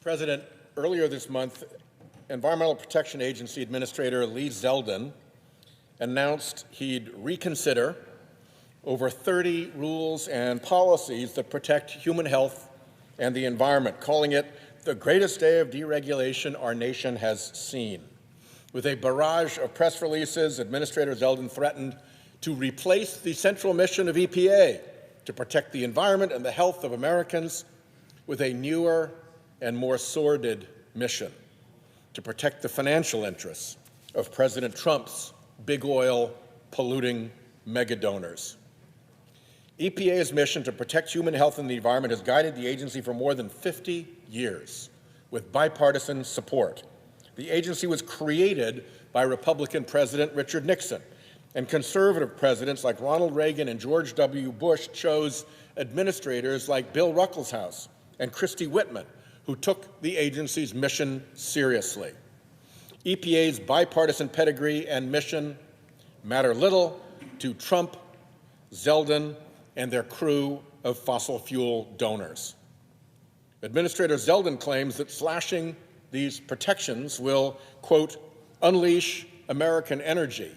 President, earlier this month, Environmental Protection Agency Administrator Lee Zeldin announced he'd reconsider over 30 rules and policies that protect human health and the environment, calling it the greatest day of deregulation our nation has seen. With a barrage of press releases, Administrator Zeldin threatened to replace the central mission of EPA to protect the environment and the health of Americans with a newer and more sordid mission to protect the financial interests of President Trump's big oil polluting megadonors. EPA's mission to protect human health and the environment has guided the agency for more than 50 years with bipartisan support. The agency was created by Republican President Richard Nixon, and conservative presidents like Ronald Reagan and George W. Bush chose administrators like Bill Ruckelshaus and Christy Whitman, who took the agency's mission seriously. EPA's bipartisan pedigree and mission matter little to Trump, Zeldin, and their crew of fossil fuel donors. Administrator Zeldin claims that slashing these protections will, quote, unleash American energy.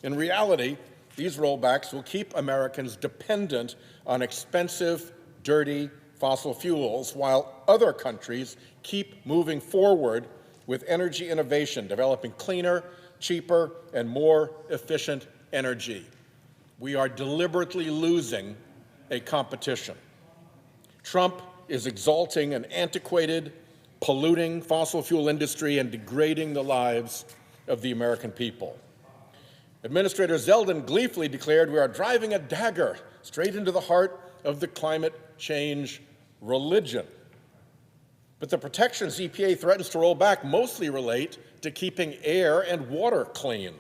In reality, these rollbacks will keep Americans dependent on expensive, dirty fossil fuels, while other countries keep moving forward with energy innovation, developing cleaner, cheaper, and more efficient energy. We are deliberately losing a competition. Trump is exalting an antiquated, polluting fossil fuel industry and degrading the lives of the American people. Administrator Zeldin gleefully declared we are driving a dagger straight into the heart of the climate change religion. But the protections EPA threatens to roll back mostly relate to keeping air and water clean.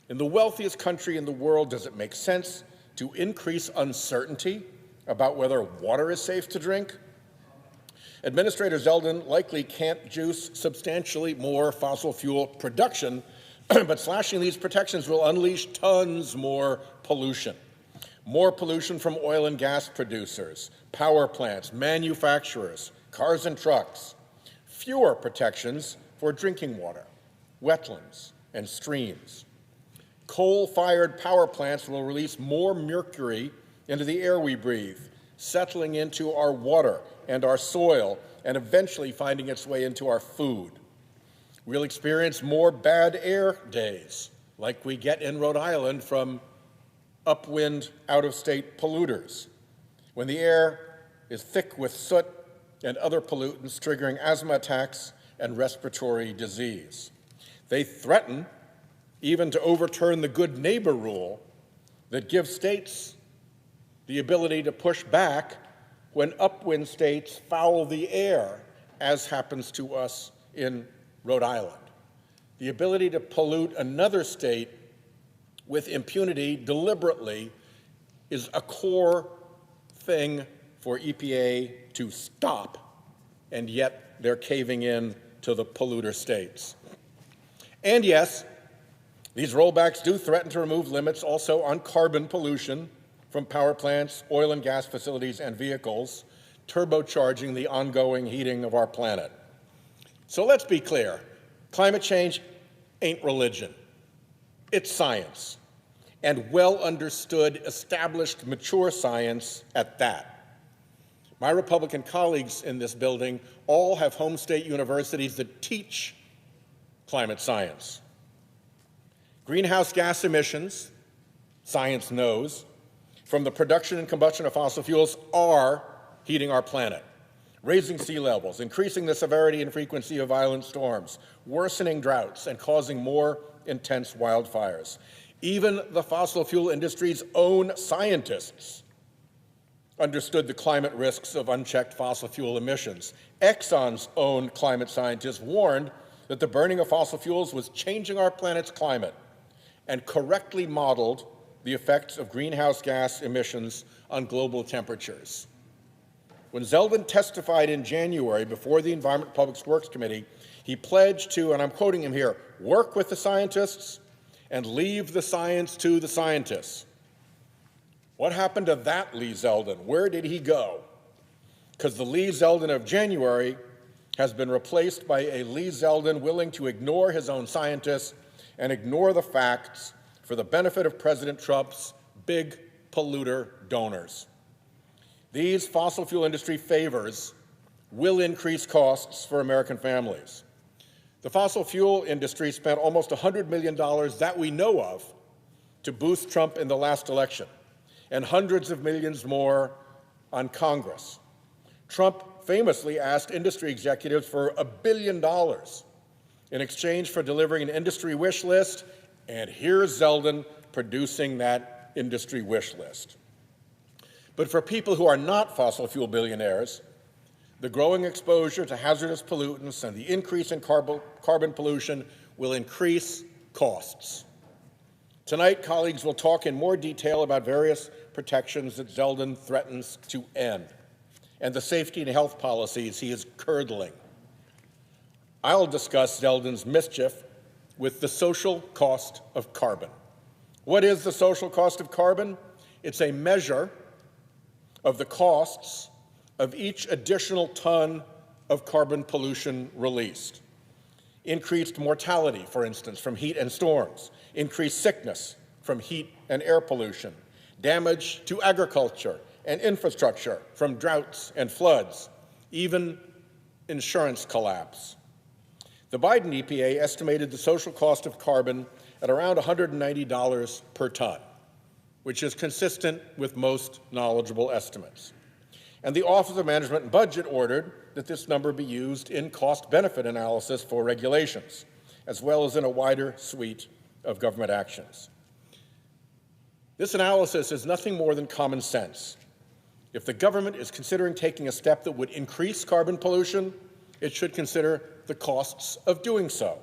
In the wealthiest country in the world, does it make sense to increase uncertainty about whether water is safe to drink? Administrator Zeldin likely can't juice substantially more fossil fuel production, but slashing these protections will unleash tons more pollution. More pollution from oil and gas producers, power plants, manufacturers, cars and trucks. Fewer protections for drinking water, wetlands, and streams. Coal-fired power plants will release more mercury into the air we breathe, settling into our water and our soil, and eventually finding its way into our food. We'll experience more bad air days, like we get in Rhode Island from upwind, out-of-state polluters, when the air is thick with soot and other pollutants triggering asthma attacks and respiratory disease. They threaten even to overturn the good neighbor rule that gives states the ability to push back when upwind states foul the air, as happens to us in Rhode Island. The ability to pollute another state with impunity deliberately is a core thing for EPA to stop, and yet they're caving in to the polluter states. And yes, these rollbacks do threaten to remove limits also on carbon pollution from power plants, oil and gas facilities, and vehicles, turbocharging the ongoing heating of our planet. So let's be clear, climate change ain't religion. It's science, and well understood, established, mature science at that. My Republican colleagues in this building all have home state universities that teach climate science. Greenhouse gas emissions, science knows, from the production and combustion of fossil fuels are heating our planet, raising sea levels, increasing the severity and frequency of violent storms, worsening droughts, and causing more intense wildfires. Even the fossil fuel industry's own scientists understood the climate risks of unchecked fossil fuel emissions. Exxon's own climate scientists warned that the burning of fossil fuels was changing our planet's climate and correctly modeled the effects of greenhouse gas emissions on global temperatures. When Zeldin testified in January before the Environment Public Works Committee, he pledged to, and I'm quoting him here, work with the scientists and leave the science to the scientists. What happened to that Lee Zeldin? Where did he go? because the Lee Zeldin of January has been replaced by a Lee Zeldin willing to ignore his own scientists and ignore the facts for the benefit of President Trump's big polluter donors. These fossil fuel industry favors will increase costs for American families. The fossil fuel industry spent almost $100 million that we know of to boost Trump in the last election, and hundreds of millions more on Congress. Trump famously asked industry executives for $1 billion in exchange for delivering an industry wish list, and here's Zeldin producing that industry wish list. But for people who are not fossil fuel billionaires, the growing exposure to hazardous pollutants and the increase in carbon pollution will increase costs. Tonight, colleagues will talk in more detail about various protections that Zeldin threatens to end and the safety and health policies he is curdling. I'll discuss Zeldin's mischief with the social cost of carbon. What is the social cost of carbon? It's a measure of the costs of each additional ton of carbon pollution released. Increased mortality, for instance, from heat and storms, increased sickness from heat and air pollution, damage to agriculture and infrastructure from droughts and floods, even insurance collapse. The Biden EPA estimated the social cost of carbon at around $190 per ton, which is consistent with most knowledgeable estimates. And the Office of Management and Budget ordered that this number be used in cost-benefit analysis for regulations, as well as in a wider suite of government actions. This analysis is nothing more than common sense. If the government is considering taking a step that would increase carbon pollution, it should consider the costs of doing so.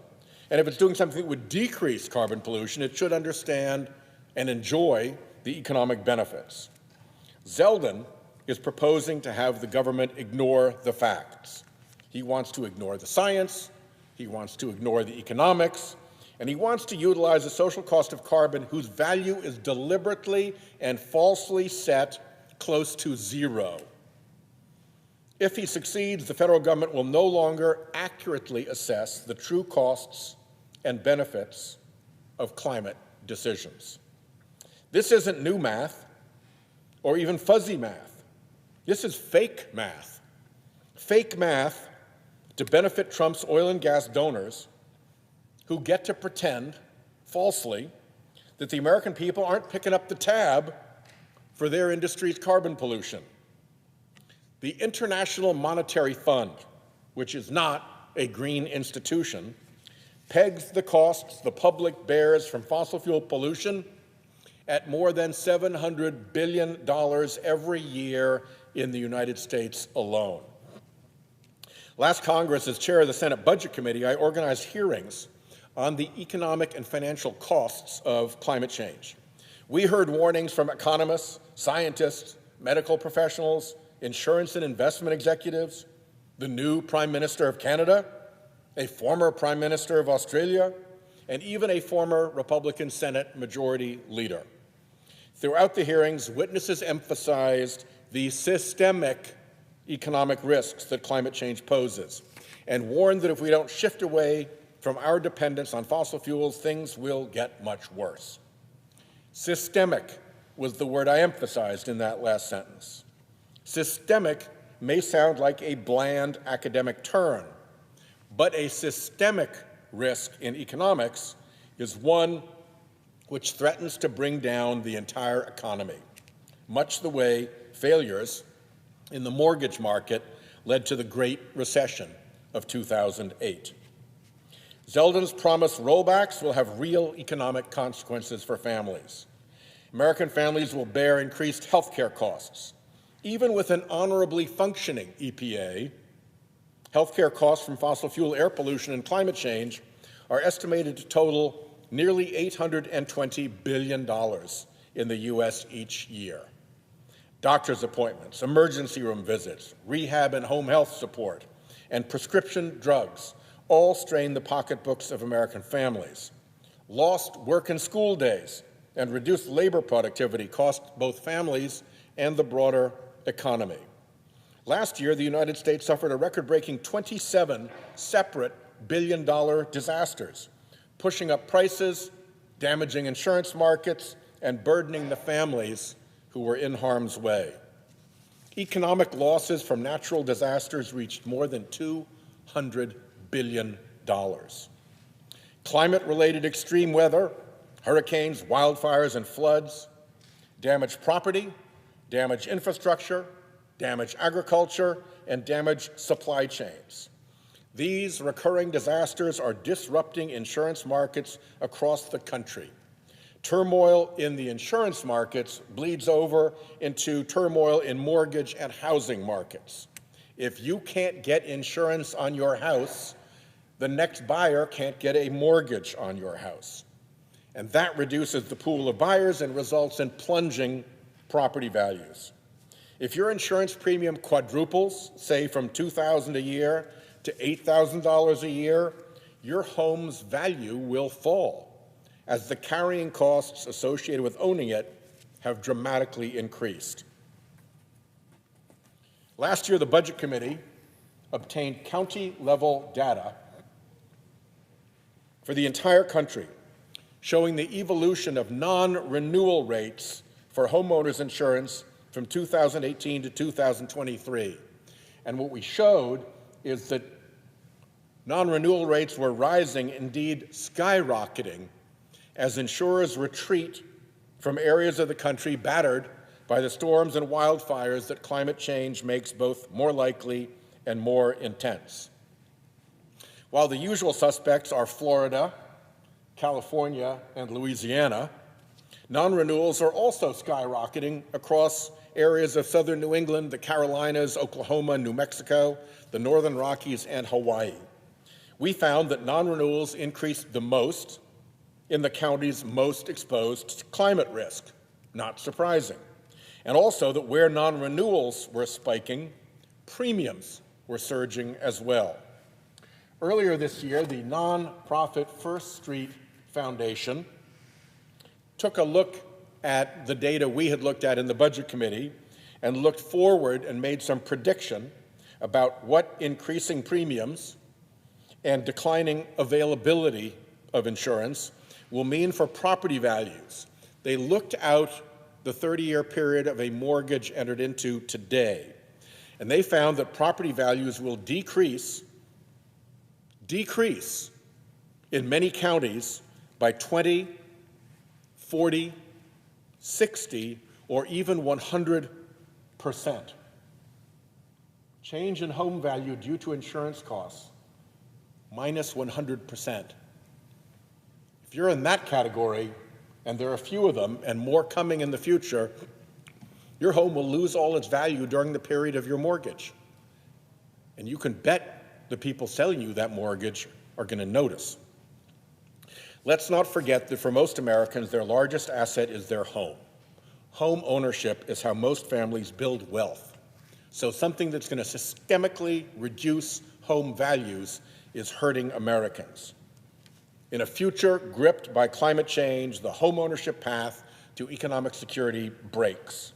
And if it's doing something that would decrease carbon pollution, it should understand and enjoy the economic benefits. Zeldin is proposing to have the government ignore the facts. He wants to ignore the science, he wants to ignore the economics, and he wants to utilize the social cost of carbon whose value is deliberately and falsely set close to zero. If he succeeds, the federal government will no longer accurately assess the true costs and benefits of climate decisions. This isn't new math or even fuzzy math. This is fake math. Fake math to benefit Trump's oil and gas donors who get to pretend, falsely, that the American people aren't picking up the tab for their industry's carbon pollution. The International Monetary Fund, which is not a green institution, pegs the costs the public bears from fossil fuel pollution at more than $700 billion every year in the United States alone. Last Congress, as chair of the Senate Budget Committee, I organized hearings on the economic and financial costs of climate change. We heard warnings from economists, scientists, medical professionals, insurance and investment executives, the new Prime Minister of Canada, a former Prime Minister of Australia, and even a former Republican Senate Majority Leader. Throughout the hearings, witnesses emphasized the systemic economic risks that climate change poses and warned that if we don't shift away from our dependence on fossil fuels, things will get much worse. Systemic was the word I emphasized in that last sentence. Systemic may sound like a bland academic term, but a systemic risk in economics is one which threatens to bring down the entire economy, much the way failures in the mortgage market led to the Great Recession of 2008. Zeldin's promised rollbacks will have real economic consequences for families. American families will bear increased health care costs. Even with an honorably functioning EPA, health care costs from fossil fuel air pollution and climate change are estimated to total nearly $820 billion in the U.S. each year. Doctor's appointments, emergency room visits, rehab and home health support, and prescription drugs all strain the pocketbooks of American families. Lost work and school days and reduced labor productivity cost both families and the broader economy. Last year, the United States suffered a record-breaking 27 separate billion-dollar disasters, pushing up prices, damaging insurance markets, and burdening the families who were in harm's way. Economic losses from natural disasters reached more than $200 billion. Climate-related extreme weather, hurricanes, wildfires, and floods damaged property, damaged infrastructure, damaged agriculture, and damaged supply chains. These recurring disasters are disrupting insurance markets across the country. Turmoil in the insurance markets bleeds over into turmoil in mortgage and housing markets. If you can't get insurance on your house, the next buyer can't get a mortgage on your house. And that reduces the pool of buyers and results in plunging property values. If your insurance premium quadruples, say from $2,000 a year to $8,000 a year, your home's value will fall, as the carrying costs associated with owning it have dramatically increased. Last year, the Budget Committee obtained county-level data for the entire country, showing the evolution of non-renewal rates for homeowners insurance from 2018 to 2023. And what we showed is that non-renewal rates were rising, indeed skyrocketing, as insurers retreat from areas of the country battered by the storms and wildfires that climate change makes both more likely and more intense. While the usual suspects are Florida, California, and Louisiana, non-renewals are also skyrocketing across areas of southern New England, the Carolinas, Oklahoma, New Mexico, the Northern Rockies, and Hawaii. We found that non-renewals increased the most in the counties most exposed to climate risk, not surprising. And also that where non-renewals were spiking, premiums were surging as well. Earlier this year, the nonprofit First Street Foundation took a look at the data we had looked at in the Budget Committee and looked forward and made some prediction about what increasing premiums and declining availability of insurance will mean for property values. They looked out the 30-year period of a mortgage entered into today, and they found that property values will decrease in many counties by 20, 40, 60, or even 100%. Change in home value due to insurance costs, minus 100%. If you're in that category, and there are a few of them and more coming in the future, your home will lose all its value during the period of your mortgage. And you can bet the people selling you that mortgage are going to notice. Let's not forget that for most Americans, their largest asset is their home. Home ownership is how most families build wealth. So something that's going to systemically reduce home values is hurting Americans. In a future gripped by climate change, the homeownership path to economic security breaks.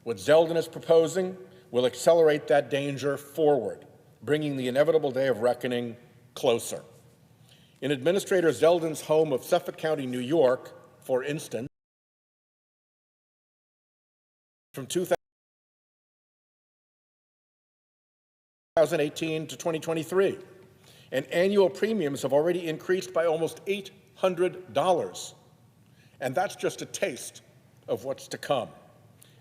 What Zeldin is proposing will accelerate that danger forward, bringing the inevitable day of reckoning closer. In Administrator Zeldin's home of Suffolk County, New York, for instance, from 2018 to 2023, and annual premiums have already increased by almost $800. And that's just a taste of what's to come.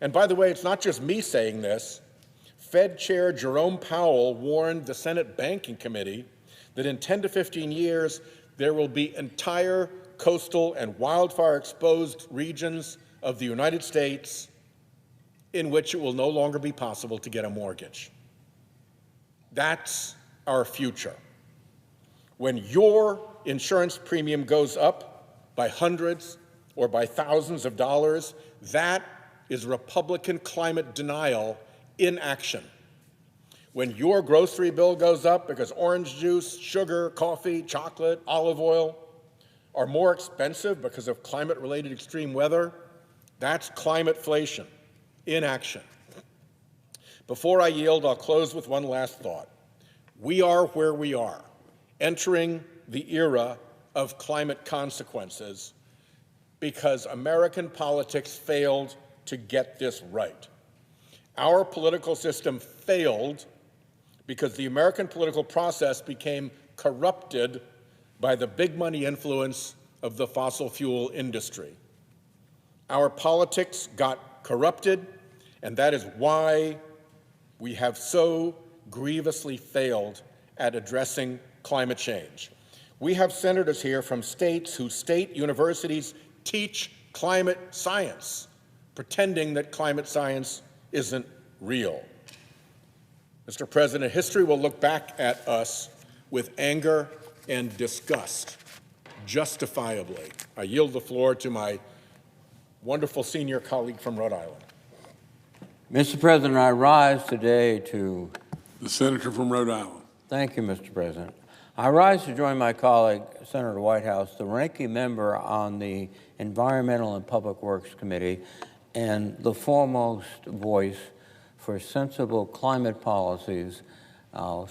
And by the way, it's not just me saying this. Fed Chair Jerome Powell warned the Senate Banking Committee that in 10 to 15 years, there will be entire coastal and wildfire-exposed regions of the United States in which it will no longer be possible to get a mortgage. That's our future. When your insurance premium goes up by hundreds or by thousands of dollars, that is Republican climate denial in action. When your grocery bill goes up because orange juice, sugar, coffee, chocolate, olive oil are more expensive because of climate-related extreme weather, that's climateflation in action. Before I yield, I'll close with one last thought. We are where we are, entering the era of climate consequences because American politics failed to get this right. Our political system failed because the American political process became corrupted by the big money influence of the fossil fuel industry. Our politics got corrupted, and that is why we have so grievously failed at addressing climate change. We have senators here from states whose state universities teach climate science, pretending that climate science isn't real. Mr. President, history will look back at us with anger and disgust, justifiably. I yield the floor to my wonderful senior colleague from Rhode Island. Mr. President, I rise today to... The senator from Rhode Island. Thank you, Mr. President. I rise to join my colleague, Senator Whitehouse, the ranking member on the Environmental and Public Works Committee and the foremost voice for sensible climate policies,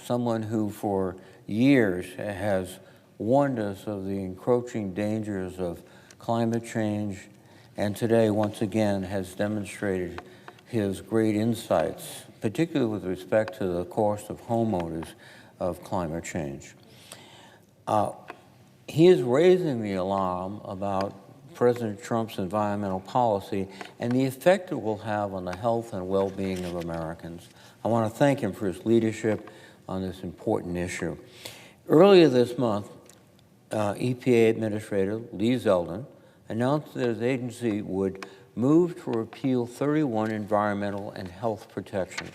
someone who for years has warned us of the encroaching dangers of climate change, and today once again has demonstrated his great insights, particularly with respect to the cost of homeowners of climate change. He is raising the alarm about President Trump's environmental policy and the effect it will have on the health and well-being of Americans. I want to thank him for his leadership on this important issue. Earlier this month, EPA Administrator Lee Zeldin announced that his agency would move to repeal 31 environmental and health protections.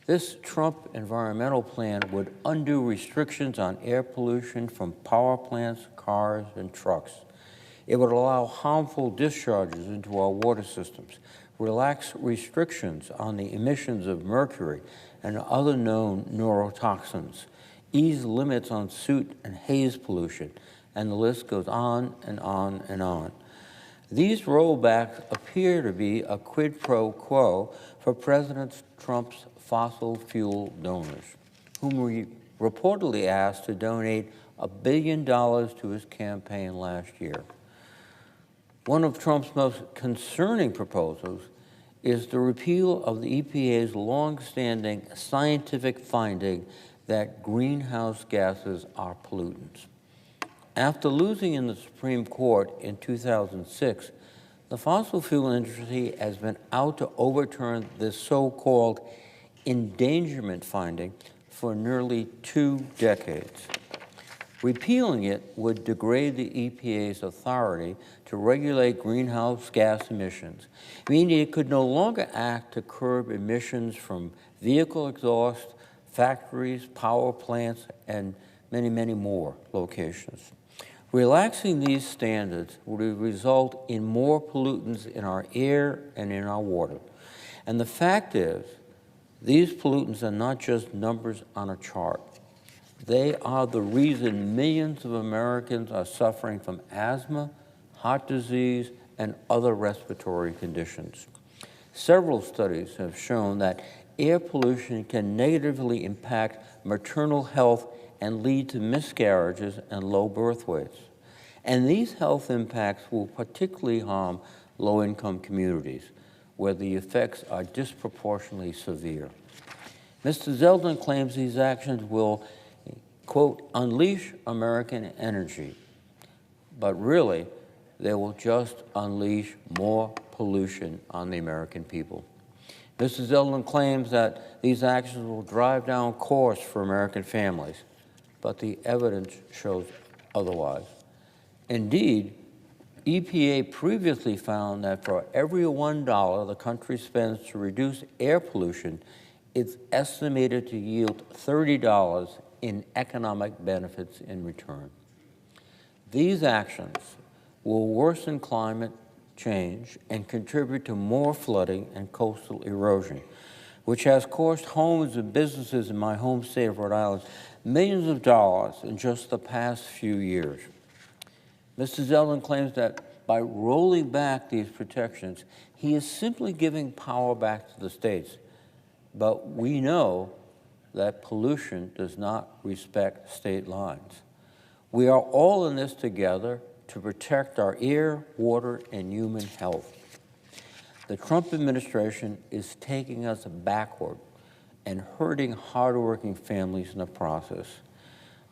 This Trump environmental plan would undo restrictions on air pollution from power plants, cars, and trucks. It would allow harmful discharges into our water systems, relax restrictions on the emissions of mercury and other known neurotoxins, ease limits on soot and haze pollution, and the list goes on and on and on. These rollbacks appear to be a quid pro quo for President Trump's fossil fuel donors, whom we reportedly asked to donate $1 billion to his campaign last year. One of Trump's most concerning proposals is the repeal of the EPA's long-standing scientific finding that greenhouse gases are pollutants. After losing in the Supreme Court in 2006, the fossil fuel industry has been out to overturn this so-called endangerment finding for nearly 2 decades. Repealing it would degrade the EPA's authority to regulate greenhouse gas emissions, meaning it could no longer act to curb emissions from vehicle exhaust, factories, power plants, and many, many more locations. Relaxing these standards would result in more pollutants in our air and in our water. And the fact is, these pollutants are not just numbers on a chart. They are the reason millions of Americans are suffering from asthma, heart disease, and other respiratory conditions. Several studies have shown that air pollution can negatively impact maternal health and lead to miscarriages and low birth weights. And these health impacts will particularly harm low-income communities, where the effects are disproportionately severe. Mr. Zeldin claims these actions will, quote, unleash American energy, but really, they will just unleash more pollution on the American people. Mr. Zeldin claims that these actions will drive down costs for American families, but the evidence shows otherwise. Indeed, EPA previously found that for every $1 the country spends to reduce air pollution, it's estimated to yield $30 in economic benefits in return. These actions will worsen climate change and contribute to more flooding and coastal erosion, which has cost homes and businesses in my home state of Rhode Island millions of dollars in just the past few years. Mr. Zeldin claims that by rolling back these protections, he is simply giving power back to the states. but we know that pollution does not respect state lines. We are all in this together to protect our air, water, and human health. The Trump administration is taking us backward and hurting hardworking families in the process.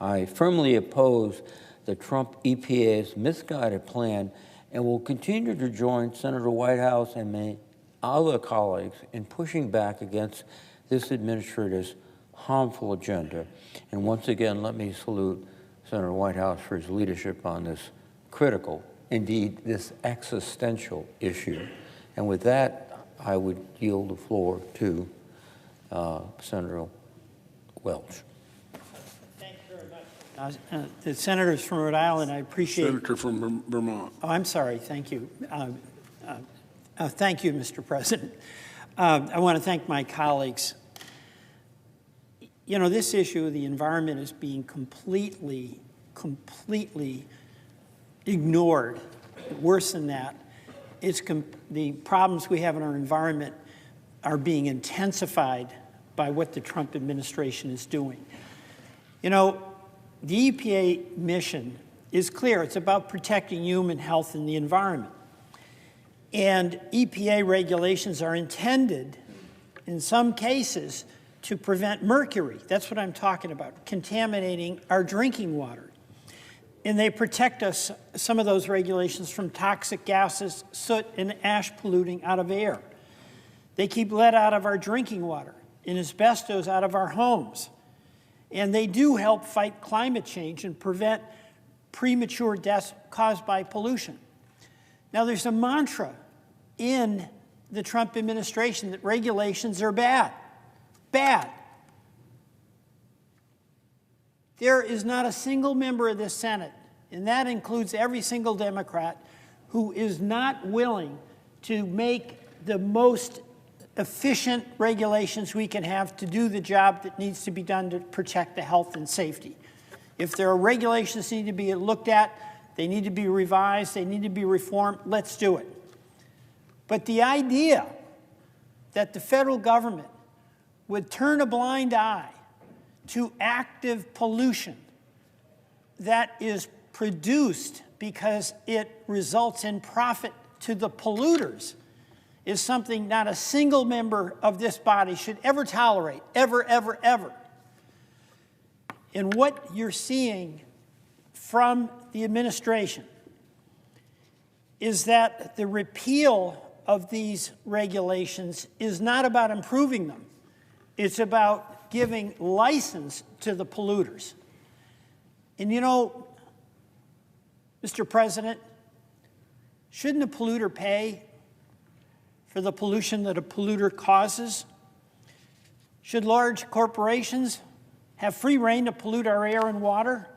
I firmly oppose the Trump EPA's misguided plan and will continue to join Senator Whitehouse and my other colleagues in pushing back against this administrator's harmful agenda. And once again, let me salute Senator Whitehouse for his leadership on this critical, indeed, this existential issue. And with that, I would yield the floor to Senator Welch. Thank you very much. The senators from Rhode Island, I appreciate. Senator from Vermont. Oh, I'm sorry. Thank you. Thank you, Mr. President. I want to thank my colleagues. You know, this issue of the environment is being completely ignored. Worse than that, the problems we have in our environment are being intensified by what the Trump administration is doing. You know, the EPA mission is clear. It's about protecting human health and the environment. And EPA regulations are intended, in some cases, to prevent mercury. That's what I'm talking about, contaminating our drinking water. And they protect us, some of those regulations, from toxic gases, soot, and ash polluting out of air. They keep lead out of our drinking water and asbestos out of our homes. And they do help fight climate change and prevent premature deaths caused by pollution. Now, there's a mantra in the Trump administration that regulations are bad. Bad. There is not a single member of this Senate, and that includes every single Democrat, who is not willing to make the most efficient regulations we can have to do the job that needs to be done to protect the health and safety. If there are regulations that need to be looked at, they need to be revised, they need to be reformed, let's do it. But the idea that the federal government would turn a blind eye to active pollution that is produced because it results in profit to the polluters is something not a single member of this body should ever tolerate, ever, ever, ever. And what you're seeing from the administration is that the repeal of these regulations is not about improving them. It's about giving license to the polluters. And you know, Mr. President, shouldn't a polluter pay for the pollution that a polluter causes? Should large corporations have free rein to pollute our air and water,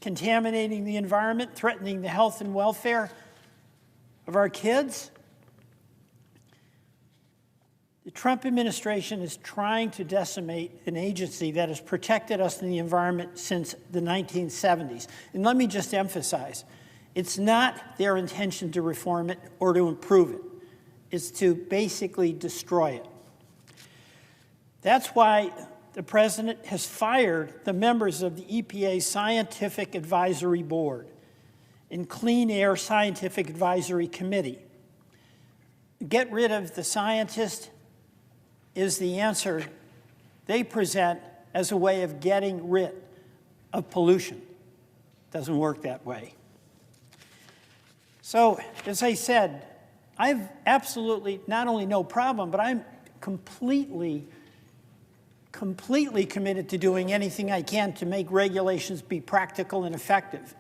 contaminating the environment, threatening the health and welfare of our kids? The Trump administration is trying to decimate an agency that has protected us in the environment since the 1970s. And let me just emphasize, it's not their intention to reform it or to improve it. It's to basically destroy it. That's why the president has fired the members of the EPA Scientific Advisory Board and Clean Air Scientific Advisory Committee. Get rid of the scientists is the answer they present as a way of getting rid of pollution. Doesn't work that way. So, as I said, I've absolutely not only no problem, but I'm completely committed to doing anything I can to make regulations be practical and effective.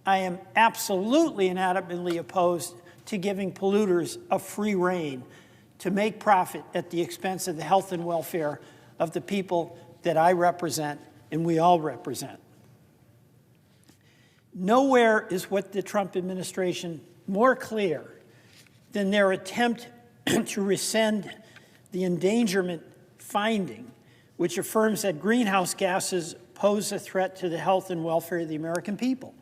I am absolutely and adamantly opposed to giving polluters a free rein to make profit at the expense of the health and welfare of the people that I represent and we all represent. Nowhere is what the Trump administration more clear than their attempt to rescind the endangerment finding, which affirms that greenhouse gases pose a threat to the health and welfare of the American people.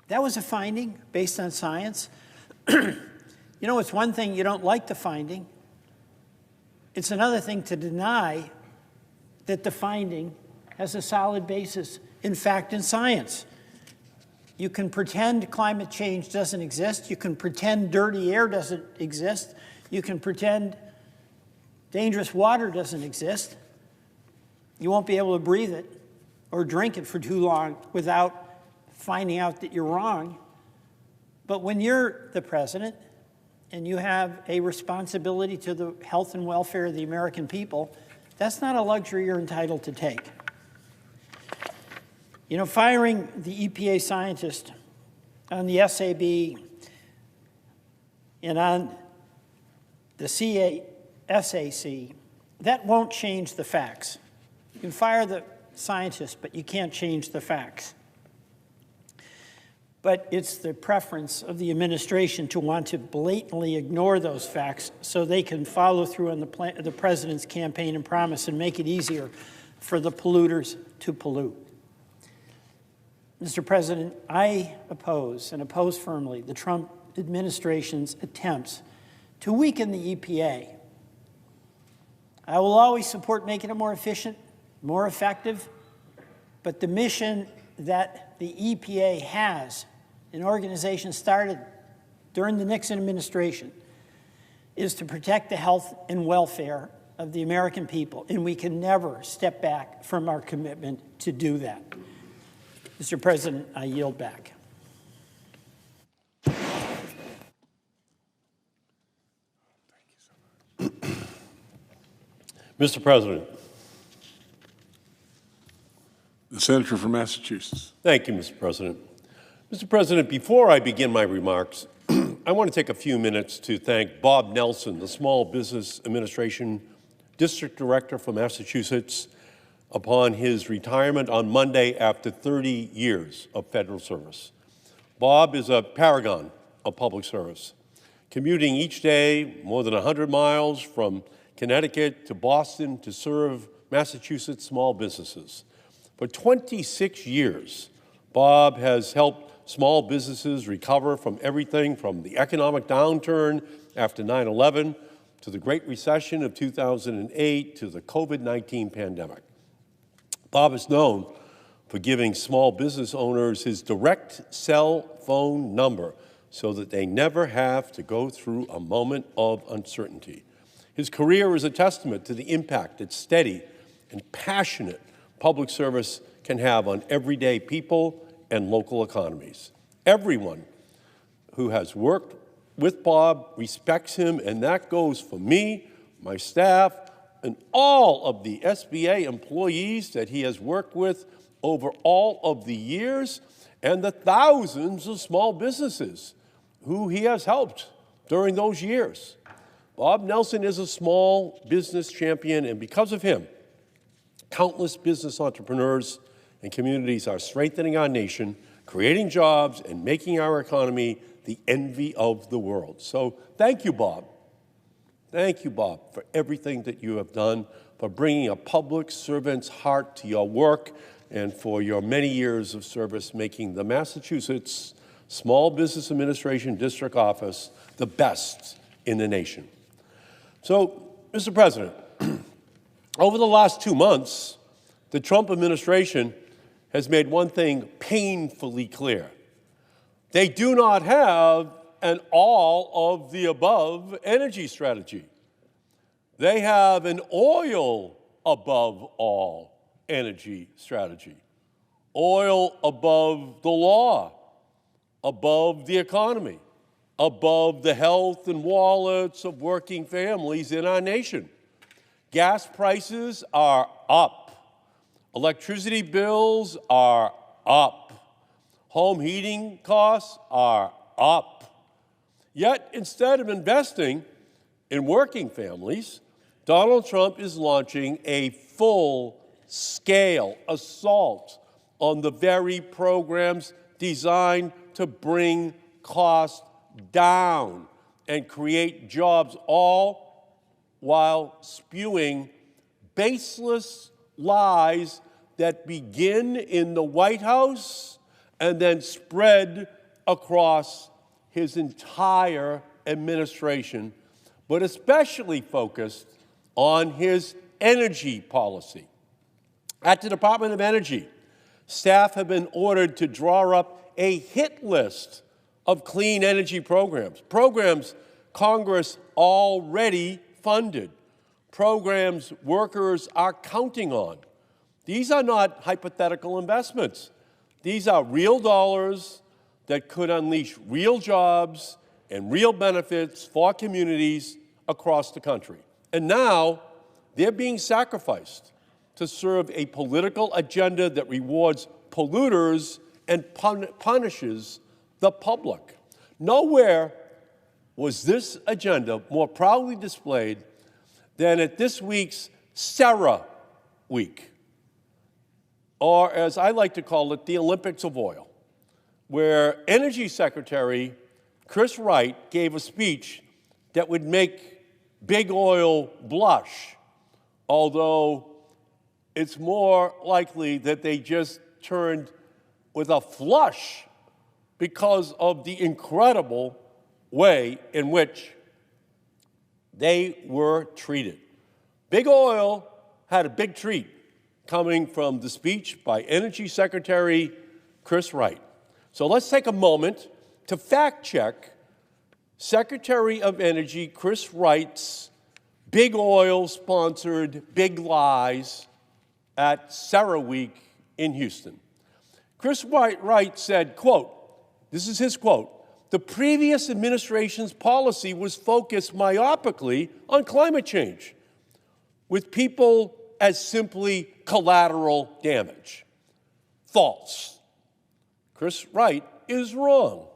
That was a finding based on science. You know, it's one thing you don't like the finding, It's another thing to deny that the finding has a solid basis in fact and science. You can pretend climate change doesn't exist. You can pretend dirty air doesn't exist. You can pretend dangerous water doesn't exist. You won't be able to breathe it or drink it for too long without finding out that you're wrong. But when you're the president and you have a responsibility to the health and welfare of the American people, that's not a luxury you're entitled to take. You know, firing the EPA scientist on the SAB and on the SAC, that won't change the facts. You can fire the scientist, but you can't change the facts. But it's the preference of the administration to want to blatantly ignore those facts so they can follow through on the president's campaign and promise and make it easier for the polluters to pollute. Mr. President, I oppose, and oppose firmly, the Trump administration's attempts to weaken the EPA. I will always support making it more efficient, more effective, but the mission that the EPA has, an organization started during the Nixon administration, is to protect the health and welfare of the American people, and we can never step back from our commitment to do that. Mr. President, I yield back. Mr. President. The senator from Massachusetts. Thank you, Mr. President. Mr. President, before I begin my remarks, I want to take a few minutes to thank Bob Nelson, the Small Business Administration District Director for Massachusetts, upon his retirement on Monday after 30 years of federal service. Bob is a paragon of public service, commuting each day more than 100 miles from Connecticut to Boston to serve Massachusetts small businesses. For 26 years, Bob has helped small businesses recover from everything from the economic downturn after 9/11 to the Great Recession of 2008 to the COVID-19 pandemic. Bob is known for giving small business owners his direct cell phone number so that they never have to go through a moment of uncertainty. His career is a testament to the impact that steady and passionate public service can have on everyday people and local economies. Everyone who has worked with Bob respects him, and that goes for me, my staff, and all of the SBA employees that he has worked with over all of the years, and the thousands of small businesses who he has helped during those years. Bob Nelson is a small business champion, and because of him, countless business entrepreneurs and communities are strengthening our nation, creating jobs, and making our economy the envy of the world. So thank you, Bob. Thank you, Bob, for everything that you have done, for bringing a public servant's heart to your work, and for your many years of service making the Massachusetts Small Business Administration District Office the best in the nation. So, Mr. President, over the last 2 months, the Trump administration has made one thing painfully clear. They do not have an all-of-the-above energy strategy. They have an oil-above-all energy strategy. Oil above the law, above the economy, above the health and wallets of working families in our nation. Gas prices are up. Electricity bills are up. Home heating costs are up. Yet, instead of investing in working families, Donald Trump is launching a full-scale assault on the very programs designed to bring costs down and create jobs, all while spewing baseless lies that begin in the White House and then spread across his entire administration, but especially focused on his energy policy. At the Department of Energy, staff have been ordered to draw up a hit list of clean energy programs Congress already funded, programs workers are counting on. These are not hypothetical investments. These are real dollars that could unleash real jobs and real benefits for communities across the country. And now they're being sacrificed to serve a political agenda that rewards polluters and punishes the public. Nowhere was this agenda more proudly displayed than at this week's Sarah Week, or as I like to call it, the Olympics of Oil, where Energy Secretary Chris Wright gave a speech that would make big oil blush, although it's more likely that they just turned with a flush because of the incredible way in which they were treated. Big oil had a big treat coming from the speech by Energy Secretary Chris Wright. So let's take a moment to fact check Secretary of Energy Chris Wright's big oil-sponsored big lies at Sarah Week in Houston. Chris Wright said, quote, this is his quote, "The previous administration's policy was focused myopically on climate change, with people as simply collateral damage." False. Chris Wright is wrong.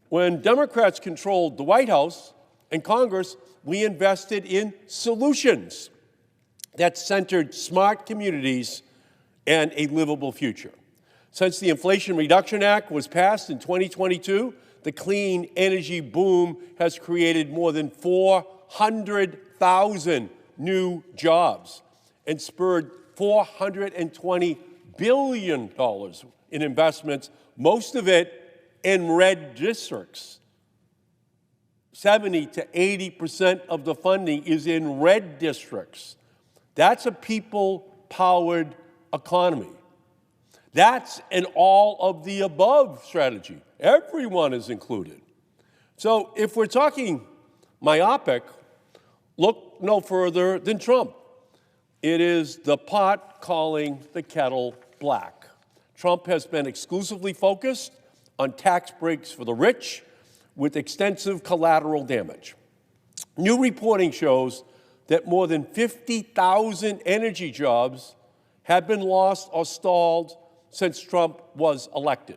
When Democrats controlled the White House and Congress, we invested in solutions that centered smart communities and a livable future. Since the Inflation Reduction Act was passed in 2022, the clean energy boom has created more than 400,000 new jobs and spurred $420 billion in investments, most of it in red districts. 70 to 80% of the funding is in red districts. That's a people-powered economy. That's an all-of-the-above strategy. Everyone is included. So if we're talking myopic, look no further than Trump. It is the pot calling the kettle black. Trump has been exclusively focused on tax breaks for the rich with extensive collateral damage. New reporting shows that more than 50,000 energy jobs have been lost or stalled since Trump was elected,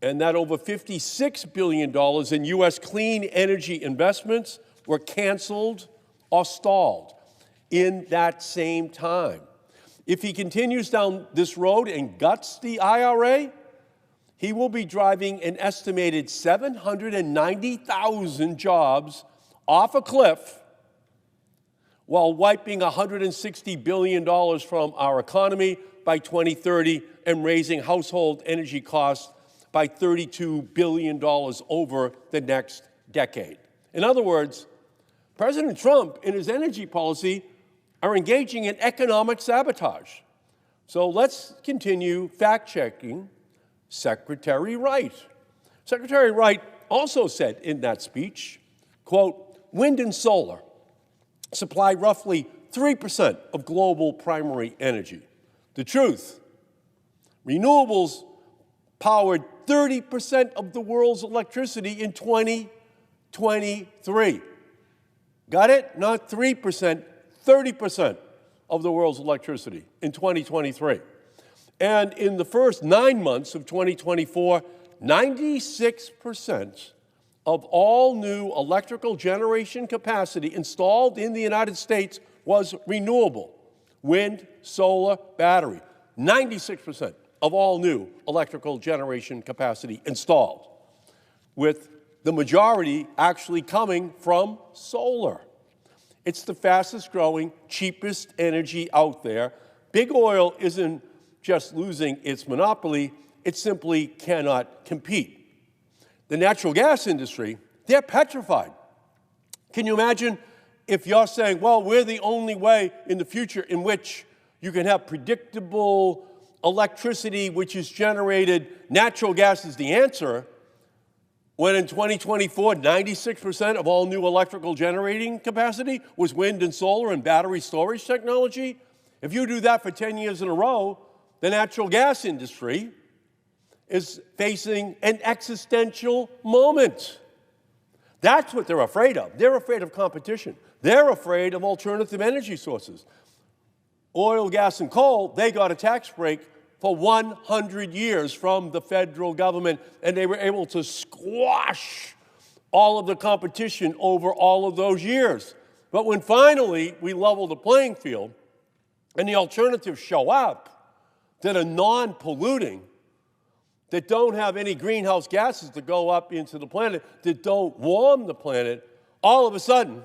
and that over $56 billion in U.S. clean energy investments were canceled or stalled in that same time. If he continues down this road and guts the IRA, he will be driving an estimated 790,000 jobs off a cliff while wiping $160 billion from our economy by 2030 and raising household energy costs by $32 billion over the next decade. In other words, President Trump and his energy policy are engaging in economic sabotage. So let's continue fact-checking Secretary Wright. Secretary Wright also said in that speech, quote, "Wind and solar supply roughly 3% of global primary energy. The truth, renewables powered 30% of the world's electricity in 2023. Got it? Not 3%, 30% of the world's electricity in 2023. And in the first 9 months of 2024, 96% of all new electrical generation capacity installed in the United States was renewable. Wind, solar, battery. 96% of all new electrical generation capacity installed, with the majority actually coming from solar. It's the fastest growing, cheapest energy out there. Big oil isn't just losing its monopoly, it simply cannot compete. The natural gas industry, they're petrified. Can you imagine if you're saying, well, we're the only way in the future in which you can have predictable electricity which is generated, natural gas is the answer, when in 2024, 96% of all new electrical generating capacity was wind and solar and battery storage technology. If you do that for 10 years in a row, the natural gas industry is facing an existential moment. That's what they're afraid of. They're afraid of competition. They're afraid of alternative energy sources. Oil, gas, and coal, they got a tax break for 100 years from the federal government, and they were able to squash all of the competition over all of those years. But when finally we level the playing field and the alternatives show up that are non-polluting, that don't have any greenhouse gases that go up into the planet, that don't warm the planet, all of a sudden,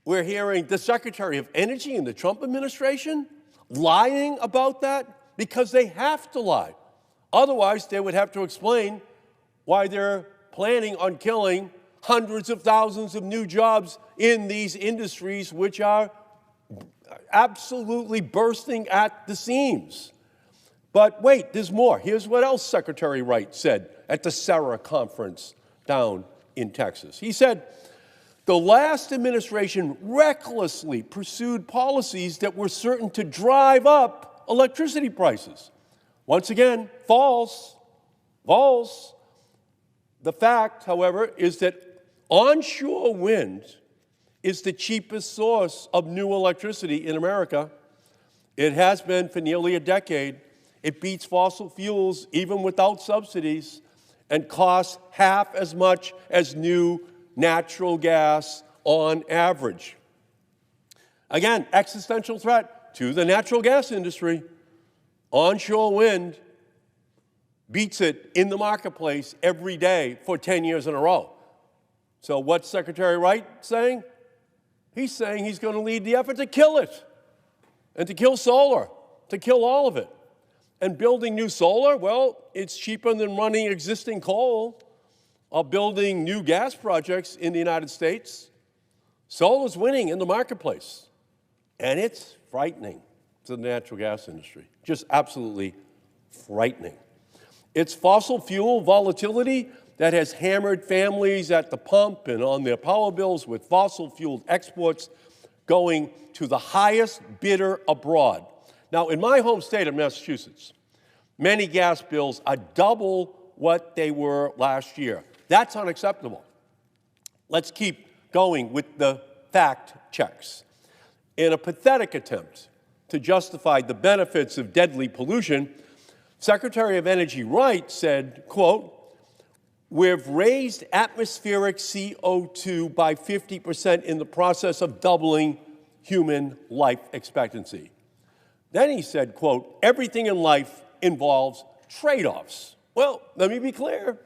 we're hearing the Secretary of Energy in the Trump administration lying about that because they have to lie. Otherwise, they would have to explain why they're planning on killing hundreds of thousands of new jobs in these industries which are absolutely bursting at the seams. But wait, there's more. Here's what else Secretary Wright said at the SERA conference down in Texas. He said, the last administration recklessly pursued policies that were certain to drive up electricity prices. Once again, false, false. The fact, however, is that onshore wind is the cheapest source of new electricity in America. It has been for nearly a decade. It beats fossil fuels even without subsidies and costs half as much as new natural gas on average. Again, existential threat to the natural gas industry. Onshore wind beats it in the marketplace every day for 10 years in a row. So what's Secretary Wright saying? He's saying he's going to lead the effort to kill it and to kill solar, to kill all of it. And building new solar, well, it's cheaper than running existing coal or building new gas projects in the United States. Solar's winning in the marketplace, and it's frightening to the natural gas industry, just absolutely frightening. It's fossil fuel volatility that has hammered families at the pump and on their power bills, with fossil fuel exports going to the highest bidder abroad. Now, in my home state of Massachusetts, many gas bills are double what they were last year. That's unacceptable. Let's keep going with the fact checks. In a pathetic attempt to justify the benefits of deadly pollution, Secretary of Energy Wright said, quote, "We've raised atmospheric CO2 by 50% in the process of doubling human life expectancy." Then he said, quote, "Everything in life involves trade-offs." Well, let me be clear.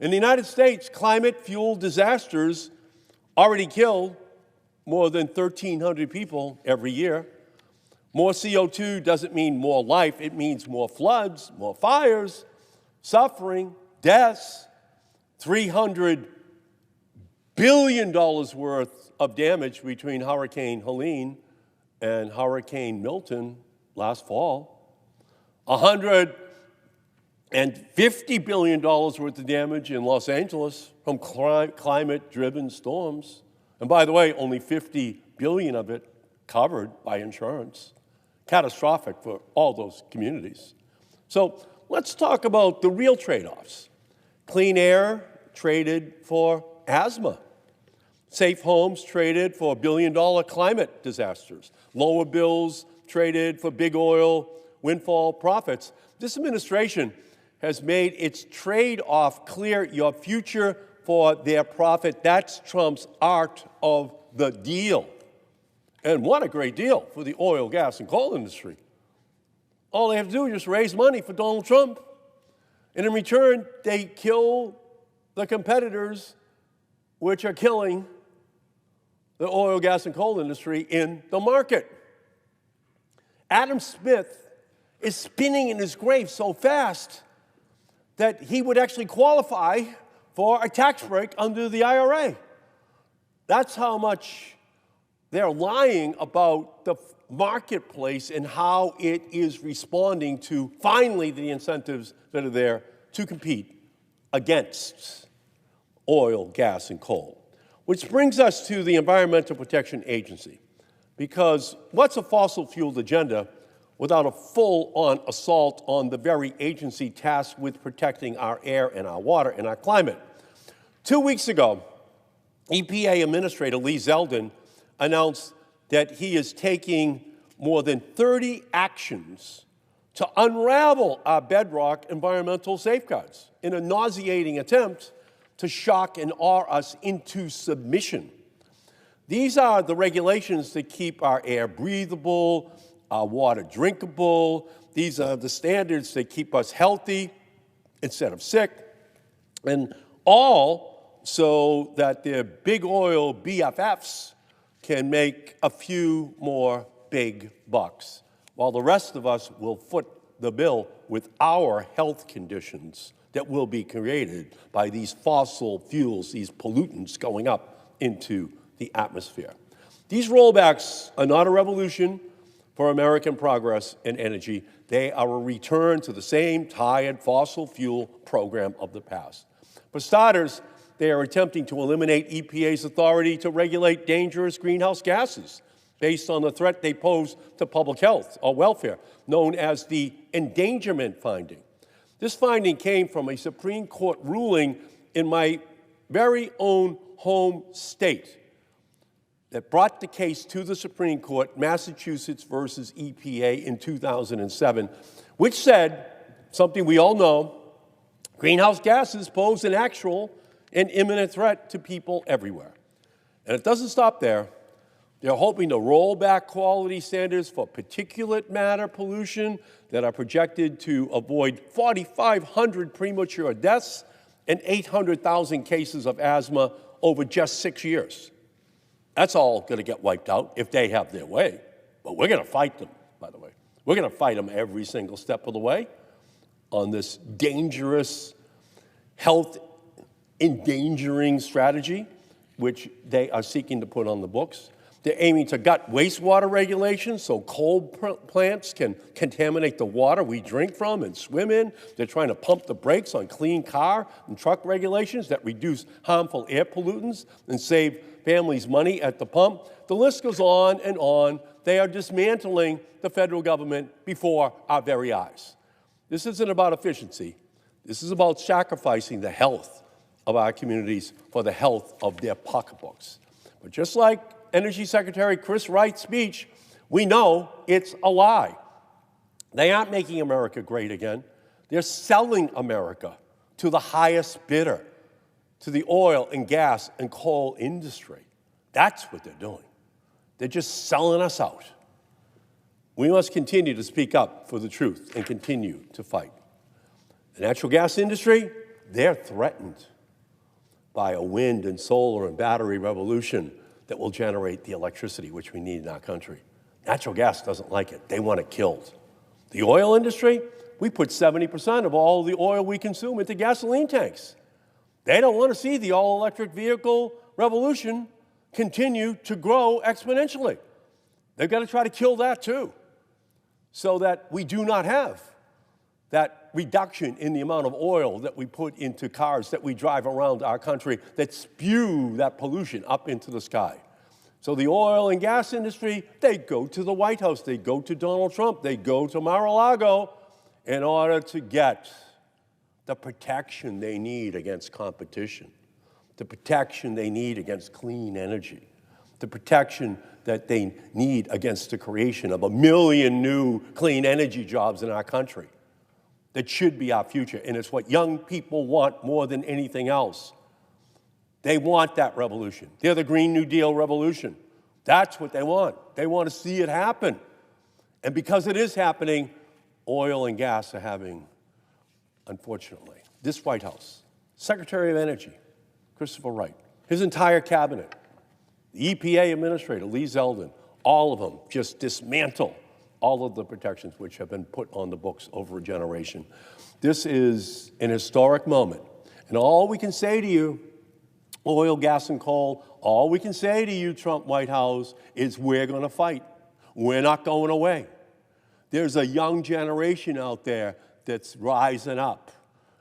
In the United States, climate-fuel disasters already kill more than 1,300 people every year. More CO2 doesn't mean more life. It means more floods, more fires, suffering, deaths, $300 billion worth of damage between Hurricane Helene and Hurricane Milton last fall. $150 billion worth of damage in Los Angeles from climate-driven storms. And by the way, only $50 billion of it covered by insurance. Catastrophic for all those communities. So let's talk about the real trade-offs. Clean air traded for asthma. Safe homes traded for billion-dollar climate disasters. Lower bills traded for big oil windfall profits. This administration has made its trade-off clear: your future for their profit. That's Trump's art of the deal. And what a great deal for the oil, gas, and coal industry. All they have to do is just raise money for Donald Trump. And in return, they kill the competitors which are killing the oil, gas, and coal industry in the market. Adam Smith is spinning in his grave so fast that he would actually qualify for a tax break under the IRA. That's how much they're lying about the marketplace and how it is responding to, finally, the incentives that are there to compete against oil, gas, and coal. Which brings us to the Environmental Protection Agency. Because what's a fossil fueled agenda without a full-on assault on the very agency tasked with protecting our air and our water and our climate? 2 weeks ago, EPA Administrator Lee Zeldin announced that he is taking more than 30 actions to unravel our bedrock environmental safeguards in a nauseating attempt to shock and awe us into submission. These are the regulations that keep our air breathable, our water drinkable. These are the standards that keep us healthy instead of sick, and all so that their big oil BFFs can make a few more big bucks, while the rest of us will foot the bill with our health conditions that will be created by these fossil fuels, these pollutants going up into the atmosphere. These rollbacks are not a revolution for American progress and energy. They are a return to the same tired fossil fuel program of the past. For starters, they are attempting to eliminate EPA's authority to regulate dangerous greenhouse gases based on the threat they pose to public health or welfare, known as the endangerment finding. This finding came from a Supreme Court ruling in my very own home state that brought the case to the Supreme Court, Massachusetts versus EPA in 2007, which said something we all know: greenhouse gases pose an actual and imminent threat to people everywhere. And it doesn't stop there. They're hoping to roll back quality standards for particulate matter pollution that are projected to avoid 4,500 premature deaths and 800,000 cases of asthma over just 6 years. That's all going to get wiped out if they have their way. But we're going to fight them, by the way. We're going to fight them every single step of the way on this dangerous, health-endangering strategy, which they are seeking to put on the books. They're aiming to gut wastewater regulations so coal plants can contaminate the water we drink from and swim in. They're trying to pump the brakes on clean car and truck regulations that reduce harmful air pollutants and save families money at the pump. The list goes on and on. They are dismantling the federal government before our very eyes. This isn't about efficiency. This is about sacrificing the health of our communities for the health of their pocketbooks. But just like Energy Secretary Chris Wright's speech, we know it's a lie. They aren't making America great again. They're selling America to the highest bidder, to the oil and gas and coal industry. That's what they're doing. They're just selling us out. We must continue to speak up for the truth and continue to fight. The natural gas industry, they're threatened by a wind and solar and battery revolution that will generate the electricity which we need in our country. Natural gas doesn't like it. They want it killed. The oil industry, we put 70% of all the oil we consume into gasoline tanks. They don't want to see the all-electric vehicle revolution continue to grow exponentially. They've got to try to kill that too, so that we do not have that reduction in the amount of oil that we put into cars that we drive around our country that spew that pollution up into the sky. So the oil and gas industry, they go to the White House, they go to Donald Trump, they go to Mar-a-Lago in order to get the protection they need against competition, the protection they need against clean energy, the protection that they need against the creation of 1 million new clean energy jobs in our country. That should be our future, and it's what young people want more than anything else. They want that revolution. They're the Green New Deal revolution. That's what they want. They want to see it happen. And because it is happening, oil and gas are having, unfortunately, this White House, Secretary of Energy, Christopher Wright, his entire cabinet, the EPA Administrator, Lee Zeldin, all of them just dismantle all of the protections which have been put on the books over a generation. This is an historic moment. And all we can say to you oil, gas, and coal, all we can say to you, Trump White House, is we're going to fight. We're not going away. There's a young generation out there that's rising up,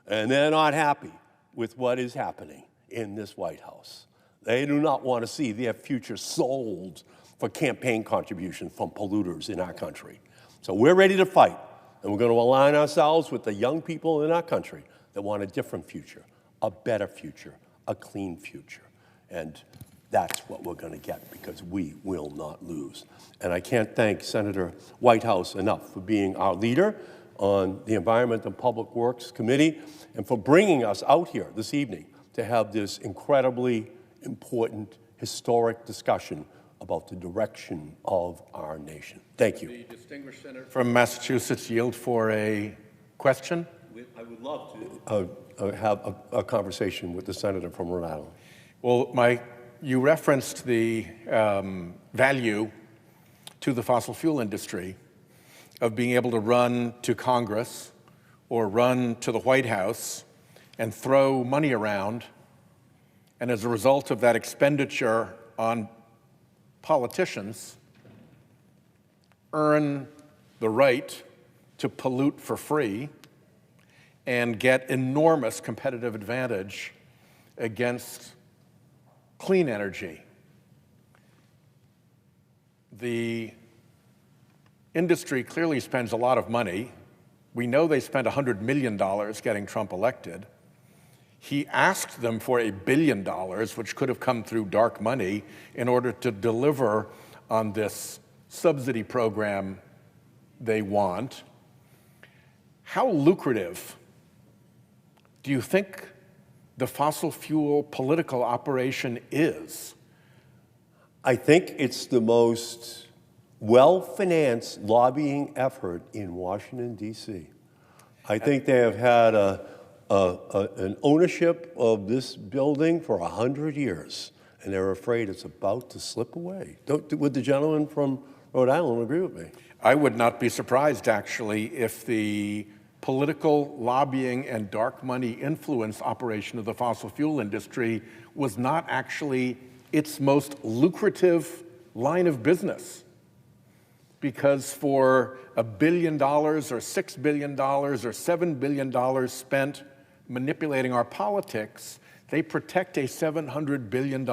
and they're not happy with what is happening in this White House. They do not want to see their future sold for campaign contributions from polluters in our country. So we're ready to fight, and we're going to align ourselves with the young people in our country that want a different future, a better future, a clean future. And that's what we're going to get, because we will not lose. And I can't thank Senator Whitehouse enough for being our leader on the Environment and Public Works Committee and for bringing us out here this evening to have this incredibly important, historic discussion about the direction of our nation. Thank you. The distinguished senator from Massachusetts yield for a question. I would love to have a conversation with the senator from Rhode Island. Well, you referenced the value to the fossil fuel industry of being able to run to Congress or run to the White House and throw money around, and as a result of that expenditure on politicians, earn the right to pollute for free and get enormous competitive advantage against clean energy. The industry clearly spends a lot of money. We know they spent $100 million getting Trump elected. He asked them for $1 billion, which could have come through dark money, in order to deliver on this subsidy program they want. How lucrative do you think the fossil fuel political operation is? I think it's the most well-financed lobbying effort in Washington, D.C. I think they have had an ownership of this building for 100 years, and they're afraid it's about to slip away. Would the gentleman from Rhode Island agree with me? I would not be surprised, actually, if the political lobbying and dark money influence operation of the fossil fuel industry was not actually its most lucrative line of business. Because for $1 billion or $6 billion or $7 billion spent manipulating our politics, they protect a $700 billion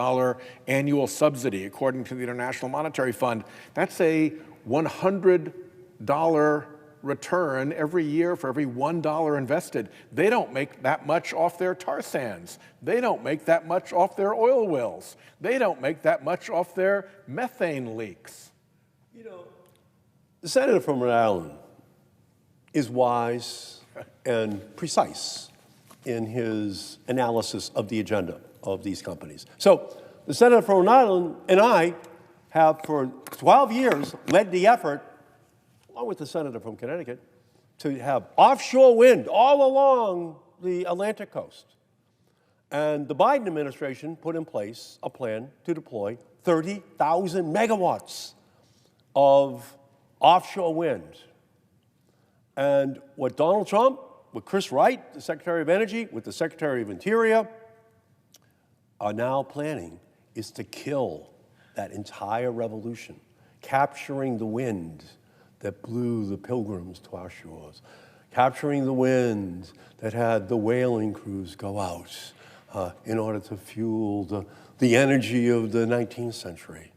annual subsidy, according to the International Monetary Fund. That's a $100 return every year for every $1 invested. They don't make that much off their tar sands. They don't make that much off their oil wells. They don't make that much off their methane leaks. You know, the senator from Rhode Island is wise and precise in his analysis of the agenda of these companies. So the senator from Rhode Island and I have for 12 years led the effort, along with the senator from Connecticut, to have offshore wind all along the Atlantic coast. And the Biden administration put in place a plan to deploy 30,000 megawatts of offshore wind. And what Donald Trump, with Chris Wright, the Secretary of Energy, with the Secretary of Interior, are now planning is to kill that entire revolution, capturing the wind that blew the pilgrims to our shores, capturing the wind that had the whaling crews go out in order to fuel the energy of the 19th century.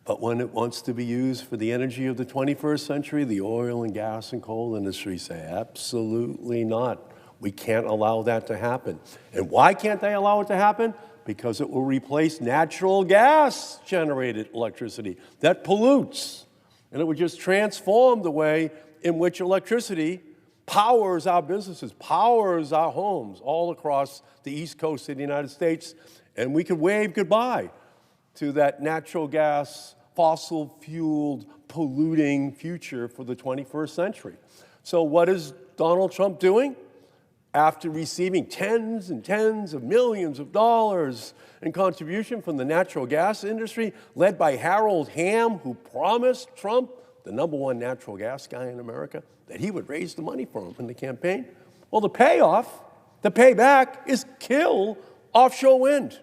But when it wants to be used for the energy of the 21st century, the oil and gas and coal industry say, absolutely not. We can't allow that to happen. And why can't they allow it to happen? Because it will replace natural gas-generated electricity that pollutes. And it would just transform the way in which electricity powers our businesses, powers our homes all across the East Coast of the United States. And we could wave goodbye to that natural gas, fossil-fueled, polluting future for the 21st century. So what is Donald Trump doing? After receiving tens and tens of millions of dollars in contribution from the natural gas industry, led by Harold Hamm, who promised Trump, the #1 natural gas guy in America, that he would raise the money for him in the campaign. Well, the payoff, the payback, is kill offshore wind.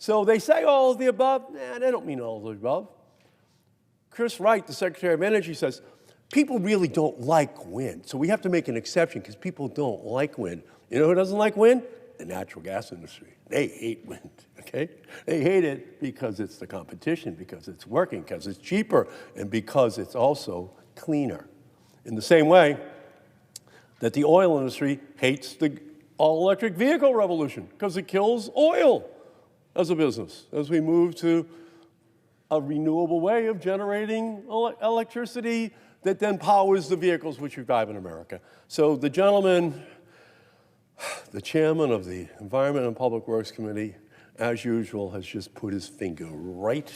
So they say all of the above. Nah, they don't mean all of the above. Chris Wright, the Secretary of Energy, says, people really don't like wind, so we have to make an exception because people don't like wind. You know who doesn't like wind? The natural gas industry. They hate wind, okay? They hate it because it's the competition, because it's working, because it's cheaper, and because it's also cleaner. In the same way that the oil industry hates the all-electric vehicle revolution because it kills oil as a business as we move to a renewable way of generating electricity that then powers the vehicles which we drive in America. So the gentleman, the chairman of the Environment and Public Works Committee, as usual, has just put his finger right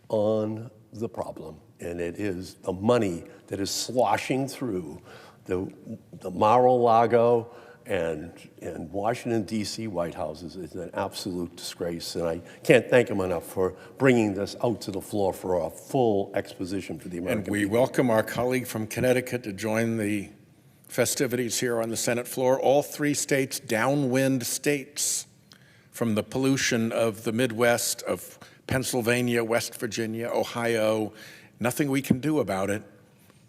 on the problem, and it is the money that is sloshing through the Mar-a-Lago and Washington, D.C. White Houses. Is an absolute disgrace, and I can't thank him enough for bringing this out to the floor for a full exposition for the American And we people. welcome our colleague from Connecticut to join the festivities here on the Senate floor. All three states, downwind states, from the pollution of the Midwest, of Pennsylvania, West Virginia, Ohio. Nothing we can do about it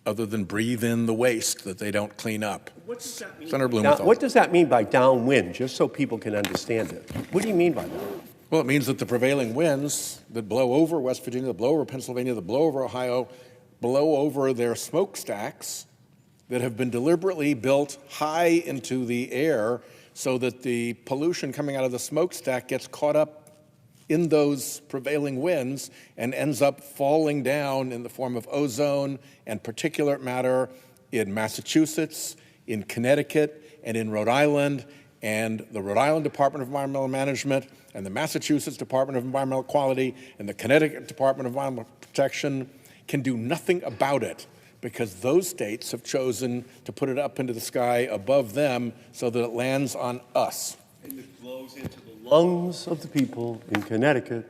other than breathe in the waste that they don't clean up. What does that mean? Senator Now, Blumenthal. what does that mean by downwind, just so people can understand it? What do you mean by that? Well, it means that the prevailing winds that blow over West Virginia, that blow over Pennsylvania, that blow over Ohio, blow over their smokestacks that have been deliberately built high into the air so that the pollution coming out of the smokestack gets caught up in those prevailing winds and ends up falling down in the form of ozone and particulate matter in Massachusetts, in Connecticut, and in Rhode Island. And the Rhode Island Department of Environmental Management and the Massachusetts Department of Environmental Quality and the Connecticut Department of Environmental Protection can do nothing about it because those states have chosen to put it up into the sky above them so that it lands on us. And it blows into the lungs of the people in Connecticut,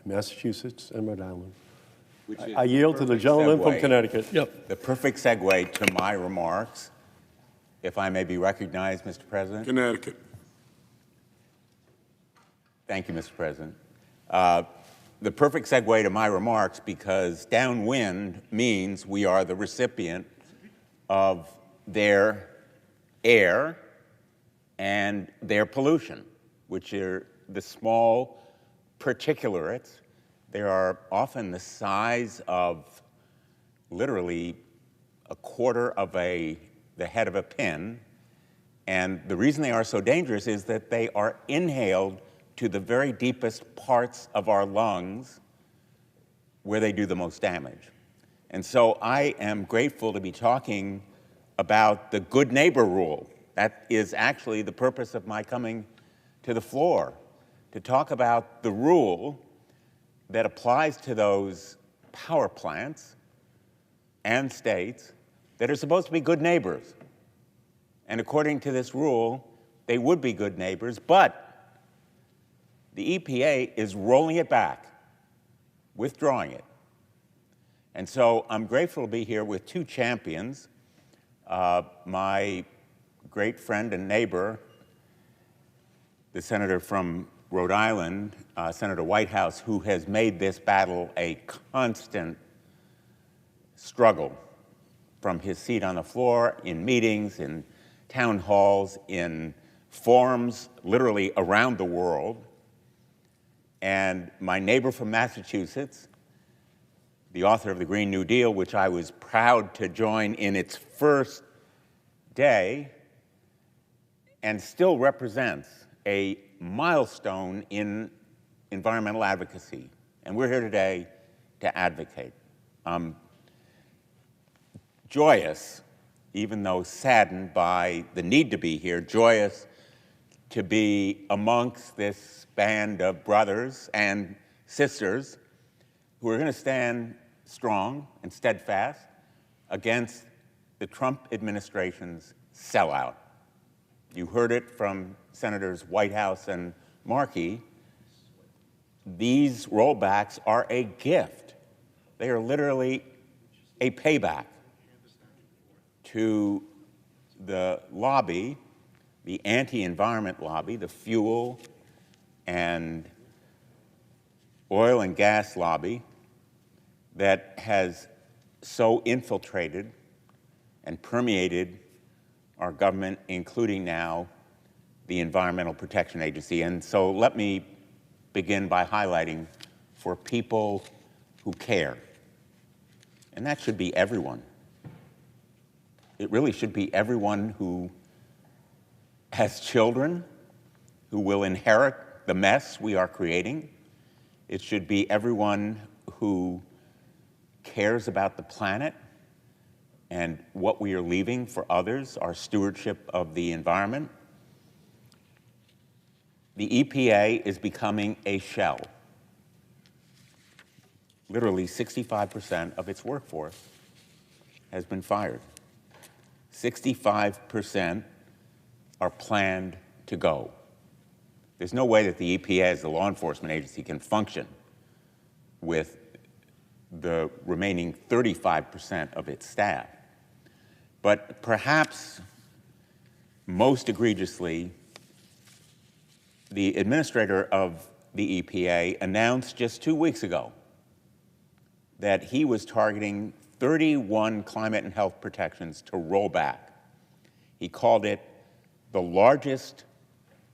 Massachusetts, and Rhode Island. I yield to the gentleman from Connecticut. Yep. The perfect segue to my remarks, if I may be recognized, Mr. President. Connecticut. Thank you, Mr. President. The perfect segue to my remarks because downwind means we are the recipient of their air and their pollution, which are the small particulates. They are often the size of literally a quarter of the head of a pin. And the reason they are so dangerous is that they are inhaled to the very deepest parts of our lungs where they do the most damage. And so I am grateful to be talking about the good neighbor rule. That is actually the purpose of my coming to the floor, to talk about the rule that applies to those power plants and states that are supposed to be good neighbors. And according to this rule, they would be good neighbors, but the EPA is rolling it back, withdrawing it. And so I'm grateful to be here with two champions, my great friend and neighbor, the senator from Rhode Island, Senator Whitehouse, who has made this battle a constant struggle from his seat on the floor, in meetings, in town halls, in forums literally around the world. And my neighbor from Massachusetts, the author of the Green New Deal, which I was proud to join in its first day, and still represents a milestone in environmental advocacy. And we're here today to advocate. Joyous, even though saddened by the need to be here, joyous to be amongst this band of brothers and sisters who are going to stand strong and steadfast against the Trump administration's sellout. You heard it from Senators Whitehouse and Markey. These rollbacks are a gift. They are literally a payback to the lobby, the anti-environment lobby, the fuel and oil and gas lobby that has so infiltrated and permeated our government, including now the Environmental Protection Agency. And so let me begin by highlighting for people who care, and that should be everyone. It really should be everyone who has children who will inherit the mess we are creating. It should be everyone who cares about the planet and what we are leaving for others, our stewardship of the environment. The EPA is becoming a shell. Literally 65% of its workforce has been fired. 65% are planned to go. There's no way that the EPA as a law enforcement agency can function with the remaining 35% of its staff. But perhaps most egregiously, the administrator of the EPA announced just 2 weeks ago that he was targeting 31 climate and health protections to roll back. He called it the largest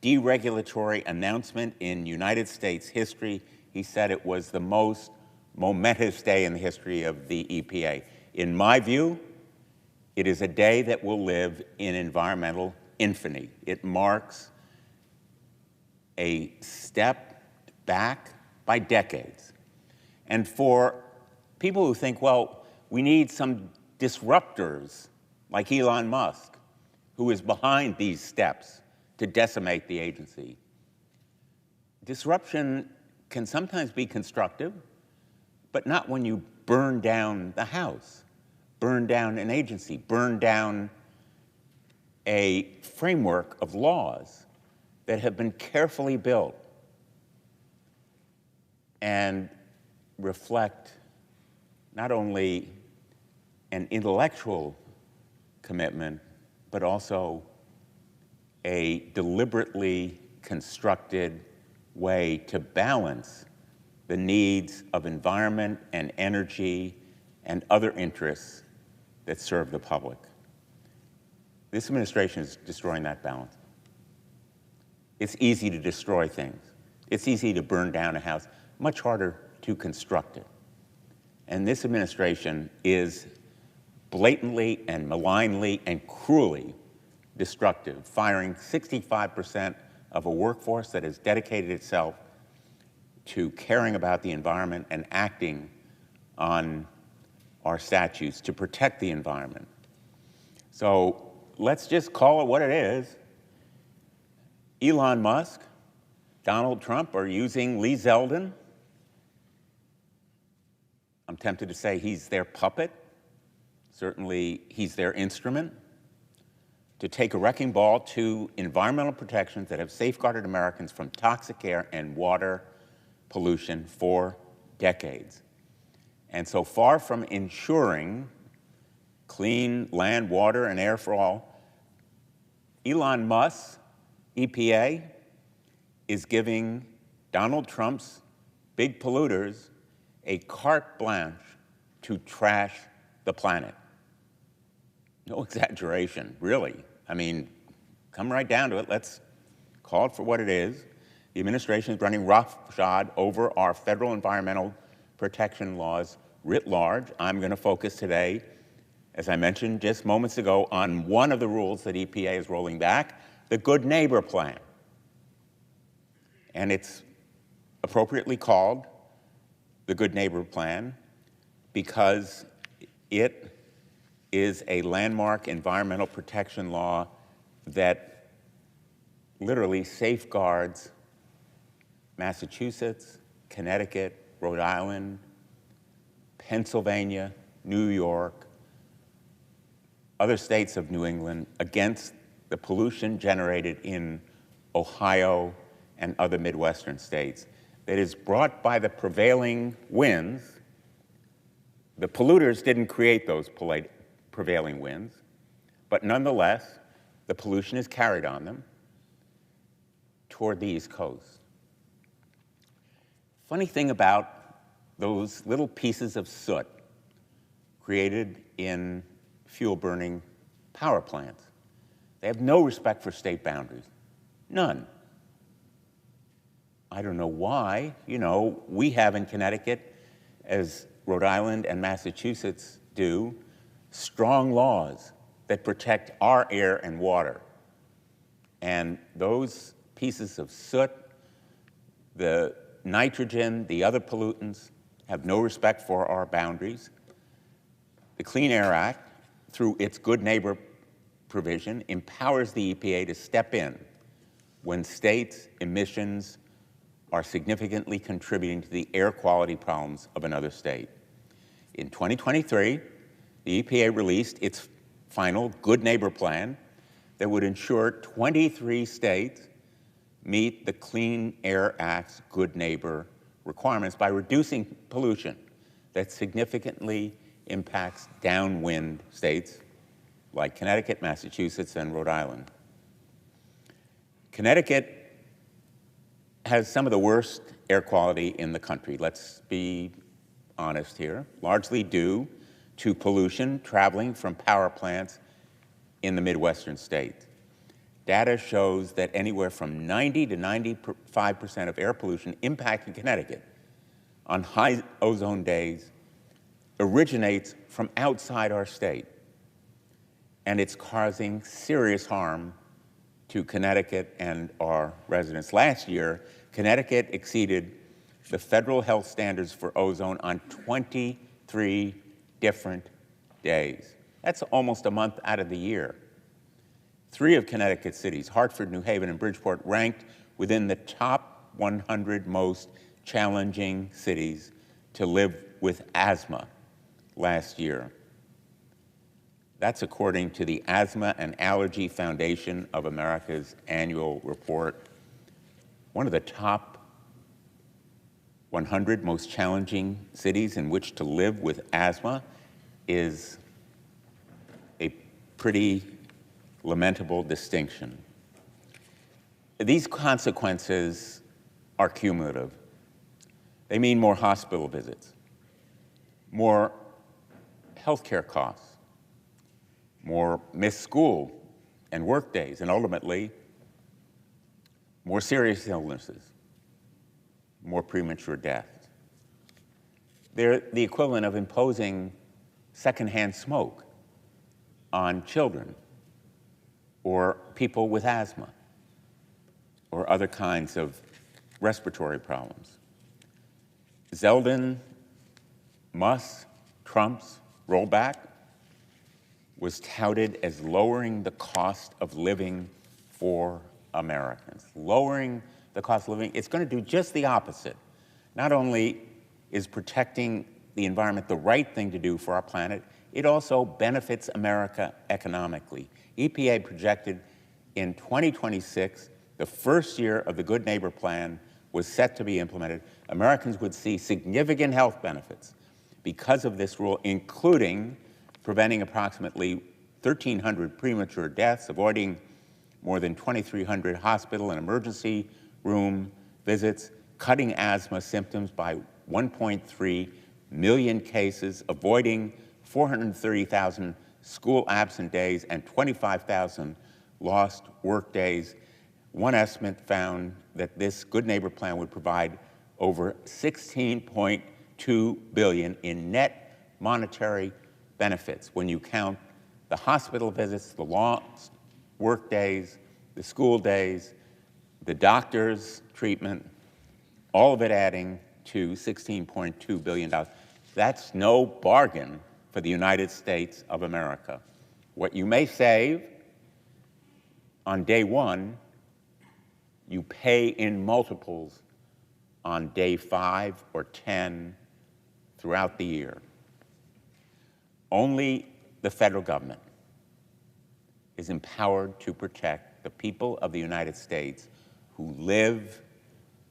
deregulatory announcement in United States history. He said it was the most momentous day in the history of the EPA. In my view, it is a day that will live in environmental infamy. It marks a step back by decades. And for people who think, well, we need some disruptors like Elon Musk, who is behind these steps to decimate the agency. Disruption can sometimes be constructive, but not when you burn down the house, burn down an agency, burn down a framework of laws that have been carefully built and reflect not only an intellectual commitment, but also a deliberately constructed way to balance the needs of environment and energy and other interests that serve the public. This administration is destroying that balance. It's easy to destroy things. It's easy to burn down a house, much harder to construct it. And this administration is blatantly and malignly and cruelly destructive, firing 65% of a workforce that has dedicated itself to caring about the environment and acting on our statutes to protect the environment. So let's just call it what it is. Elon Musk, Donald Trump are using Lee Zeldin. I'm tempted to say he's their puppet. Certainly, he's their instrument to take a wrecking ball to environmental protections that have safeguarded Americans from toxic air and water pollution for decades. And so far from ensuring clean land, water, and air for all, Elon Musk's EPA is giving Donald Trump's big polluters a carte blanche to trash the planet. No exaggeration, really. I mean, come right down to it. Let's call it for what it is. The administration is running roughshod over our federal environmental protection laws writ large. I'm going to focus today, as I mentioned just moments ago, on one of the rules that EPA is rolling back, the Good Neighbor Plan. And it's appropriately called the Good Neighbor Plan because it is a landmark environmental protection law that literally safeguards Massachusetts, Connecticut, Rhode Island, Pennsylvania, New York, other states of New England against the pollution generated in Ohio and other Midwestern states that is brought by the prevailing winds. The polluters didn't create those prevailing winds, but nonetheless, the pollution is carried on them toward the East Coast. Funny thing about those little pieces of soot created in fuel-burning power plants, they have no respect for state boundaries. None. I don't know why. You know, we have in Connecticut, as Rhode Island and Massachusetts do, strong laws that protect our air and water. And those pieces of soot, the nitrogen, the other pollutants, have no respect for our boundaries. The Clean Air Act, through its good neighbor provision, empowers the EPA to step in when states' emissions are significantly contributing to the air quality problems of another state. In 2023, the EPA released its final Good Neighbor Plan that would ensure 23 states meet the Clean Air Act's Good Neighbor requirements by reducing pollution that significantly impacts downwind states like Connecticut, Massachusetts, and Rhode Island. Connecticut has some of the worst air quality in the country, let's be honest here, largely due to pollution traveling from power plants in the Midwestern states. Data shows that anywhere from 90 to 95% of air pollution impacting Connecticut on high ozone days originates from outside our state, and it's causing serious harm to Connecticut and our residents. Last year, Connecticut exceeded the federal health standards for ozone on 23 different days. That's almost a month out of the year. 3 of Connecticut's cities, Hartford, New Haven, and Bridgeport, ranked within the top 100 most challenging cities to live with asthma last year. That's according to the Asthma and Allergy Foundation of America's annual report. One of the top 100 most challenging cities in which to live with asthma is a pretty lamentable distinction. These consequences are cumulative. They mean more hospital visits, more healthcare costs, more missed school and work days, and ultimately, more serious illnesses, more premature deaths. They're the equivalent of imposing secondhand smoke on children or people with asthma or other kinds of respiratory problems. Zeldin, Trump's rollback was touted as lowering the cost of living for Americans. Lowering the cost of living, it's going to do just the opposite. Not only is protecting the environment the right thing to do for our planet, it also benefits America economically. EPA projected in 2026, the first year of the Good Neighbor Plan was set to be implemented, Americans would see significant health benefits because of this rule, including preventing approximately 1,300 premature deaths, avoiding more than 2,300 hospital and emergency room visits, cutting asthma symptoms by 1.3 million cases, avoiding 430,000 school absent days and 25,000 lost work days. One estimate found that this Good Neighbor Plan would provide over $16.2 billion in net monetary benefits when you count the hospital visits, the lost work days, the school days, the doctor's treatment, all of it adding to $16.2 billion. That's no bargain for the United States of America. What you may save on day one, you pay in multiples on day 5 or 10 throughout the year. Only the federal government is empowered to protect the people of the United States who live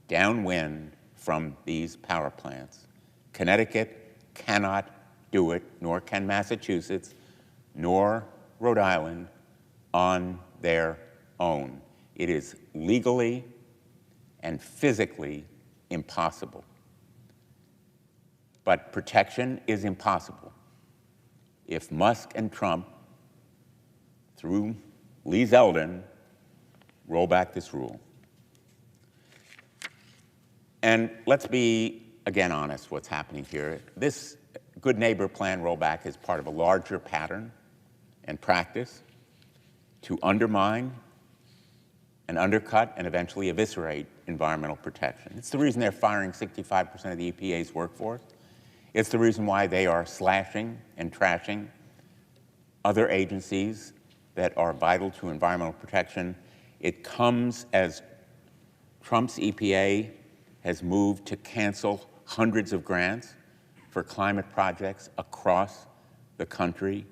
downwind from these power plants. Connecticut cannot do it, nor can Massachusetts, nor Rhode Island on their own. It is legally and physically impossible. But protection is impossible if Musk and Trump, through Lee Zeldin, roll back this rule. And let's be, again, honest what's happening here. This Good Neighbor Plan rollback is part of a larger pattern and practice to undermine and undercut and eventually eviscerate environmental protection. It's the reason they're firing 65% of the EPA's workforce. It's the reason why they are slashing and trashing other agencies that are vital to environmental protection. It comes as Trump's EPA has moved to cancel hundreds of grants for climate projects across the country.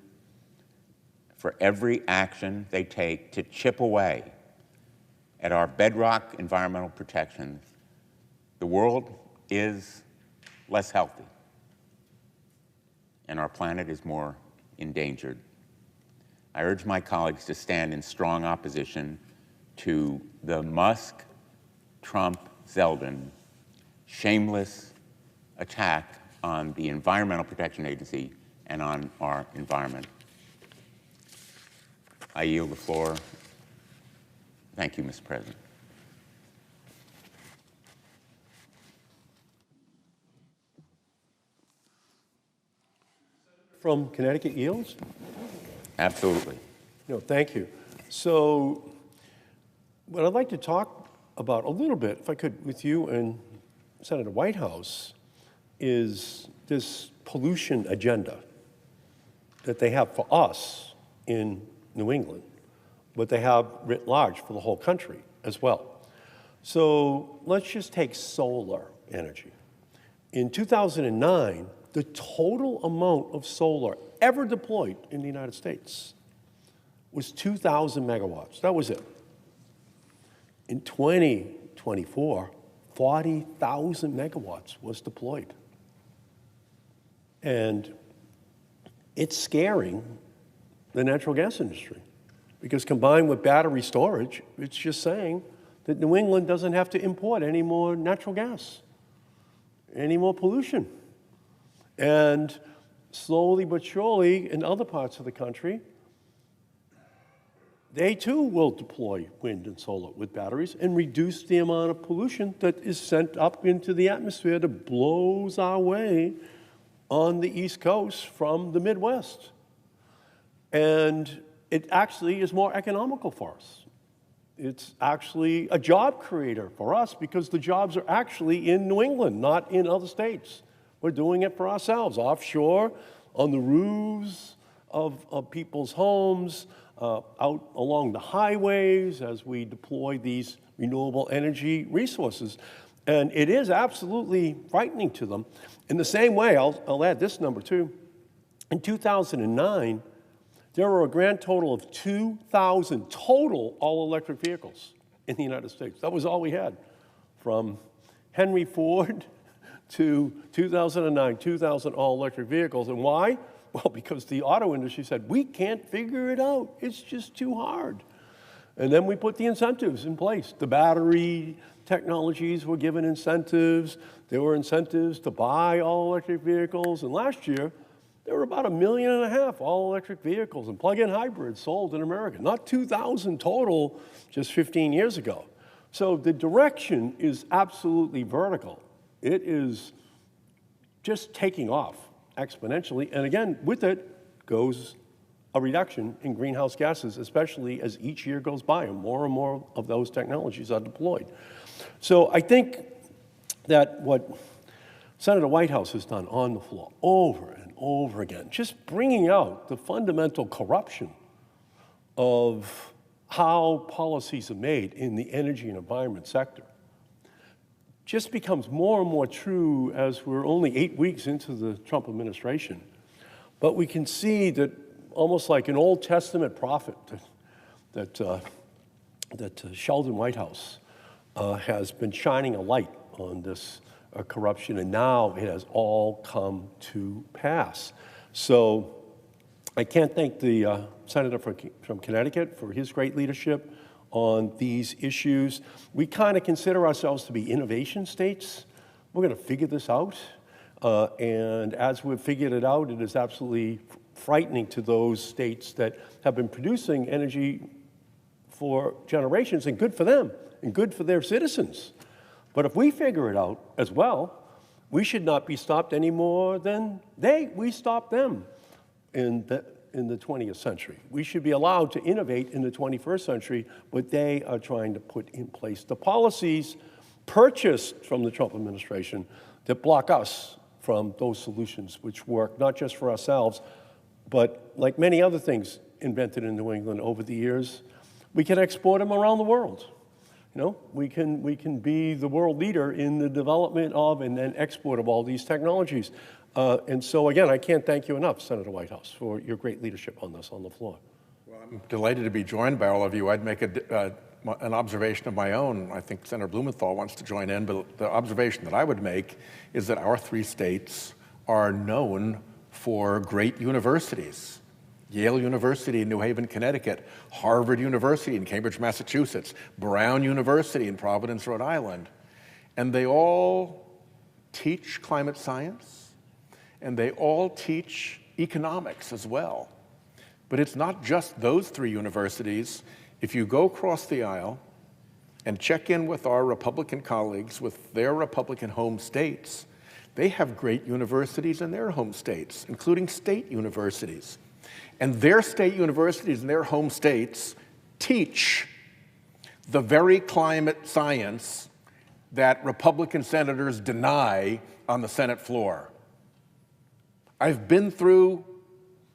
For every action they take to chip away at our bedrock environmental protections, the world is less healthy and our planet is more endangered. I urge my colleagues to stand in strong opposition to the Musk, Trump, Zeldin shameless attack on the Environmental Protection Agency and on our environment. I yield the floor. Thank you, Mr. President. From Connecticut yields? Absolutely. No, thank you. So what I'd like to talk about a little bit, if I could, with you and Senator Whitehouse, is this pollution agenda that they have for us in New England, but they have writ large for the whole country as well. So let's just take solar energy. In 2009, the total amount of solar ever deployed in the United States was 2,000 megawatts. That was it. In 2024, 40,000 megawatts was deployed. And it's scaring the natural gas industry because combined with battery storage, it's just saying that New England doesn't have to import any more natural gas, any more pollution. And slowly but surely, in other parts of the country, they too will deploy wind and solar with batteries and reduce the amount of pollution that is sent up into the atmosphere that blows our way on the East Coast from the Midwest. And it actually is more economical for us. It's actually a job creator for us because the jobs are actually in New England, not in other states. We're doing it for ourselves, offshore, on the roofs of people's homes, out along the highways as we deploy these renewable energy resources. And it is absolutely frightening to them. In the same way, I'll add this number too. In 2009, there were a grand total of 2,000 total all-electric vehicles in the United States. That was all we had, from Henry Ford to 2009, 2,000 all-electric vehicles. And why? Well, because the auto industry said, we can't figure it out. It's just too hard. And then we put the incentives in place. The battery technologies were given incentives. There were incentives to buy all-electric vehicles. And last year, there were about 1.5 million all-electric vehicles and plug-in hybrids sold in America. Not 2,000 total just 15 years ago. So the direction is absolutely vertical. It is just taking off exponentially. And again, with it goes a reduction in greenhouse gases, especially as each year goes by and more of those technologies are deployed. So I think that what Senator Whitehouse has done on the floor over and over again, just bringing out the fundamental corruption of how policies are made in the energy and environment sector, just becomes more and more true as we're only 8 weeks into the Trump administration. But we can see that almost like an Old Testament prophet that Sheldon Whitehouse has been shining a light on this corruption, and now it has all come to pass. So I can't thank the senator from Connecticut for his great leadership on these issues. We kind of consider ourselves to be innovation states. We're going to figure this out. And as we've figured it out, it is absolutely frightening to those states that have been producing energy for generations, and good for them, and good for their citizens. But if we figure it out as well, we should not be stopped any more than we stopped them in the 20th century. We should be allowed to innovate in the 21st century, but they are trying to put in place the policies purchased from the Trump administration that block us from those solutions, which work not just for ourselves, but like many other things invented in New England over the years, we can export them around the world. You know, we can be the world leader in the development of and then export of all these technologies. And so, again, I can't thank you enough, Senator Whitehouse, for your great leadership on this on the floor. Well, I'm delighted to be joined by all of you. I'd make an observation of my own. I think Senator Blumenthal wants to join in, but the observation that I would make is that our 3 states are known for great universities. Yale University in New Haven, Connecticut, Harvard University in Cambridge, Massachusetts, Brown University in Providence, Rhode Island. And they all teach climate science, and they all teach economics as well. But it's not just those 3 universities. If you go across the aisle and check in with our Republican colleagues with their Republican home states, they have great universities in their home states, including state universities. And their state universities and their home states teach the very climate science that Republican senators deny on the Senate floor. I've been through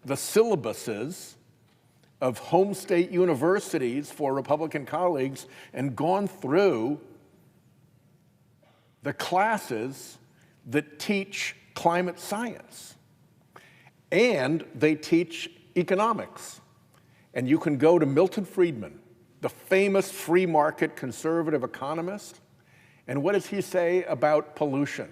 the syllabuses of home state universities for Republican colleagues and gone through the classes that teach climate science. And they teach economics. And you can go to Milton Friedman, the famous free market conservative economist, and what does he say about pollution?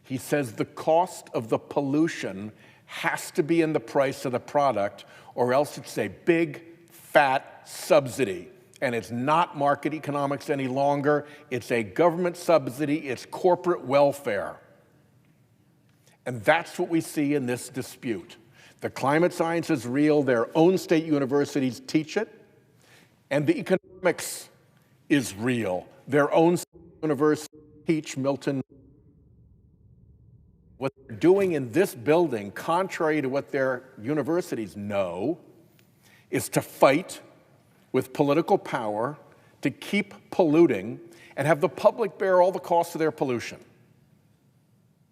He says the cost of the pollution has to be in the price of the product, or else it's a big, fat subsidy. And it's not market economics any longer. It's a government subsidy. It's corporate welfare. And that's what we see in this dispute. The climate science is real. Their own state universities teach it. And the economics is real. Their own state universities teach Milton. What they're doing in this building, contrary to what their universities know, is to fight with political power to keep polluting and have the public bear all the costs of their pollution.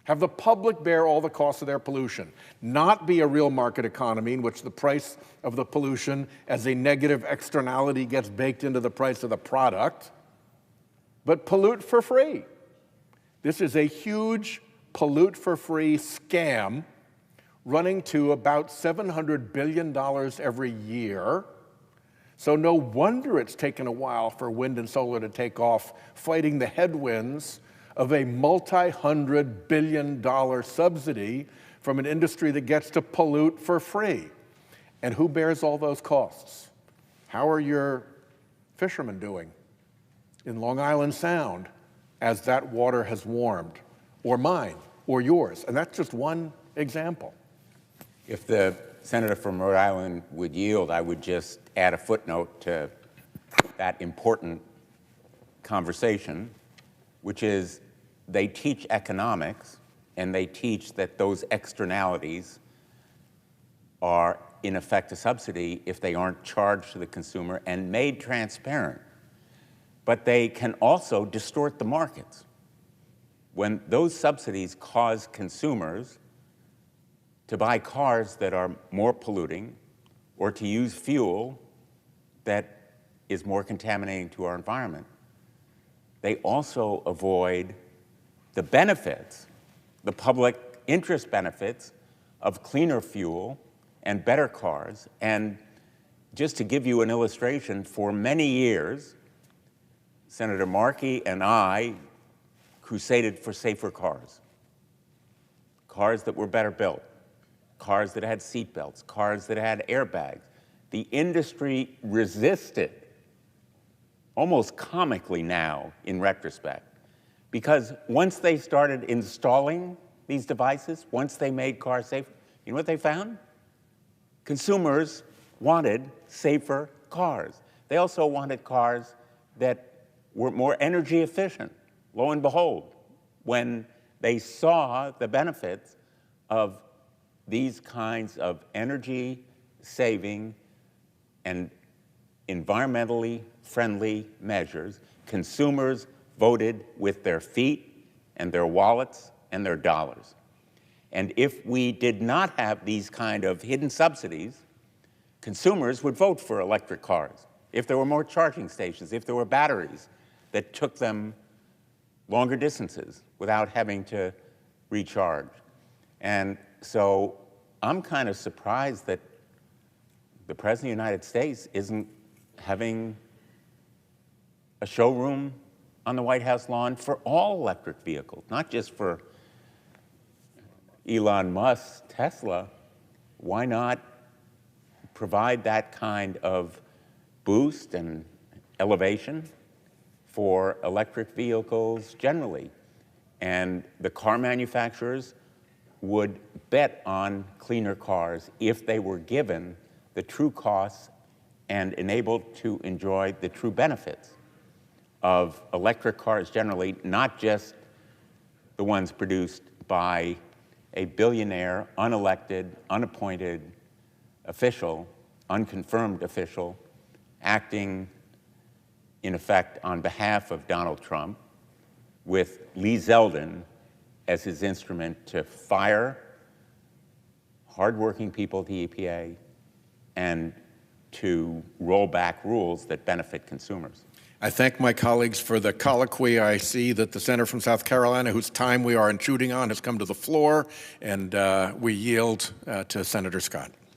Have the public bear all the costs of their pollution, not be a real market economy in which the price of the pollution as a negative externality gets baked into the price of the product, but pollute for free. This is a huge pollute for free scam running to about $700 billion every year. So no wonder it's taken a while for wind and solar to take off, fighting the headwinds of a multi-$100 billion subsidy from an industry that gets to pollute for free. And who bears all those costs? How are your fishermen doing in Long Island Sound as that water has warmed? Or mine, or yours? And that's just one example. If the senator from Rhode Island would yield, I would just add a footnote to that important conversation, which is they teach economics, and they teach that those externalities are, in effect, a subsidy if they aren't charged to the consumer and made transparent. But they can also distort the markets. When those subsidies cause consumers to buy cars that are more polluting or to use fuel that is more contaminating to our environment, they also avoid the benefits, the public interest benefits of cleaner fuel and better cars. And just to give you an illustration, for many years, Senator Markey and I crusaded for safer cars, cars that were better built, cars that had seatbelts, cars that had airbags. The industry resisted, almost comically now in retrospect, because once they started installing these devices, once they made cars safer, you know what they found? Consumers wanted safer cars. They also wanted cars that were more energy efficient. Lo and behold, when they saw the benefits of these kinds of energy-saving and environmentally friendly measures, consumers voted with their feet and their wallets and their dollars. And if we did not have these kind of hidden subsidies, consumers would vote for electric cars. If there were more charging stations, if there were batteries that took them longer distances without having to recharge. And so I'm kind of surprised that the President of the United States isn't having a showroom on the White House lawn for all electric vehicles, not just for Elon Musk's Tesla. Why not provide that kind of boost and elevation for electric vehicles generally? And the car manufacturers would bet on cleaner cars if they were given the true costs and enabled to enjoy the true benefits of electric cars generally, not just the ones produced by a billionaire, unelected, unappointed official, unconfirmed official, acting in effect on behalf of Donald Trump, with Lee Zeldin as his instrument to fire hardworking people at the EPA and to roll back rules that benefit consumers. I thank my colleagues for the colloquy. I see that the senator from South Carolina, whose time we are intruding on, has come to the floor, and we yield to Senator Scott.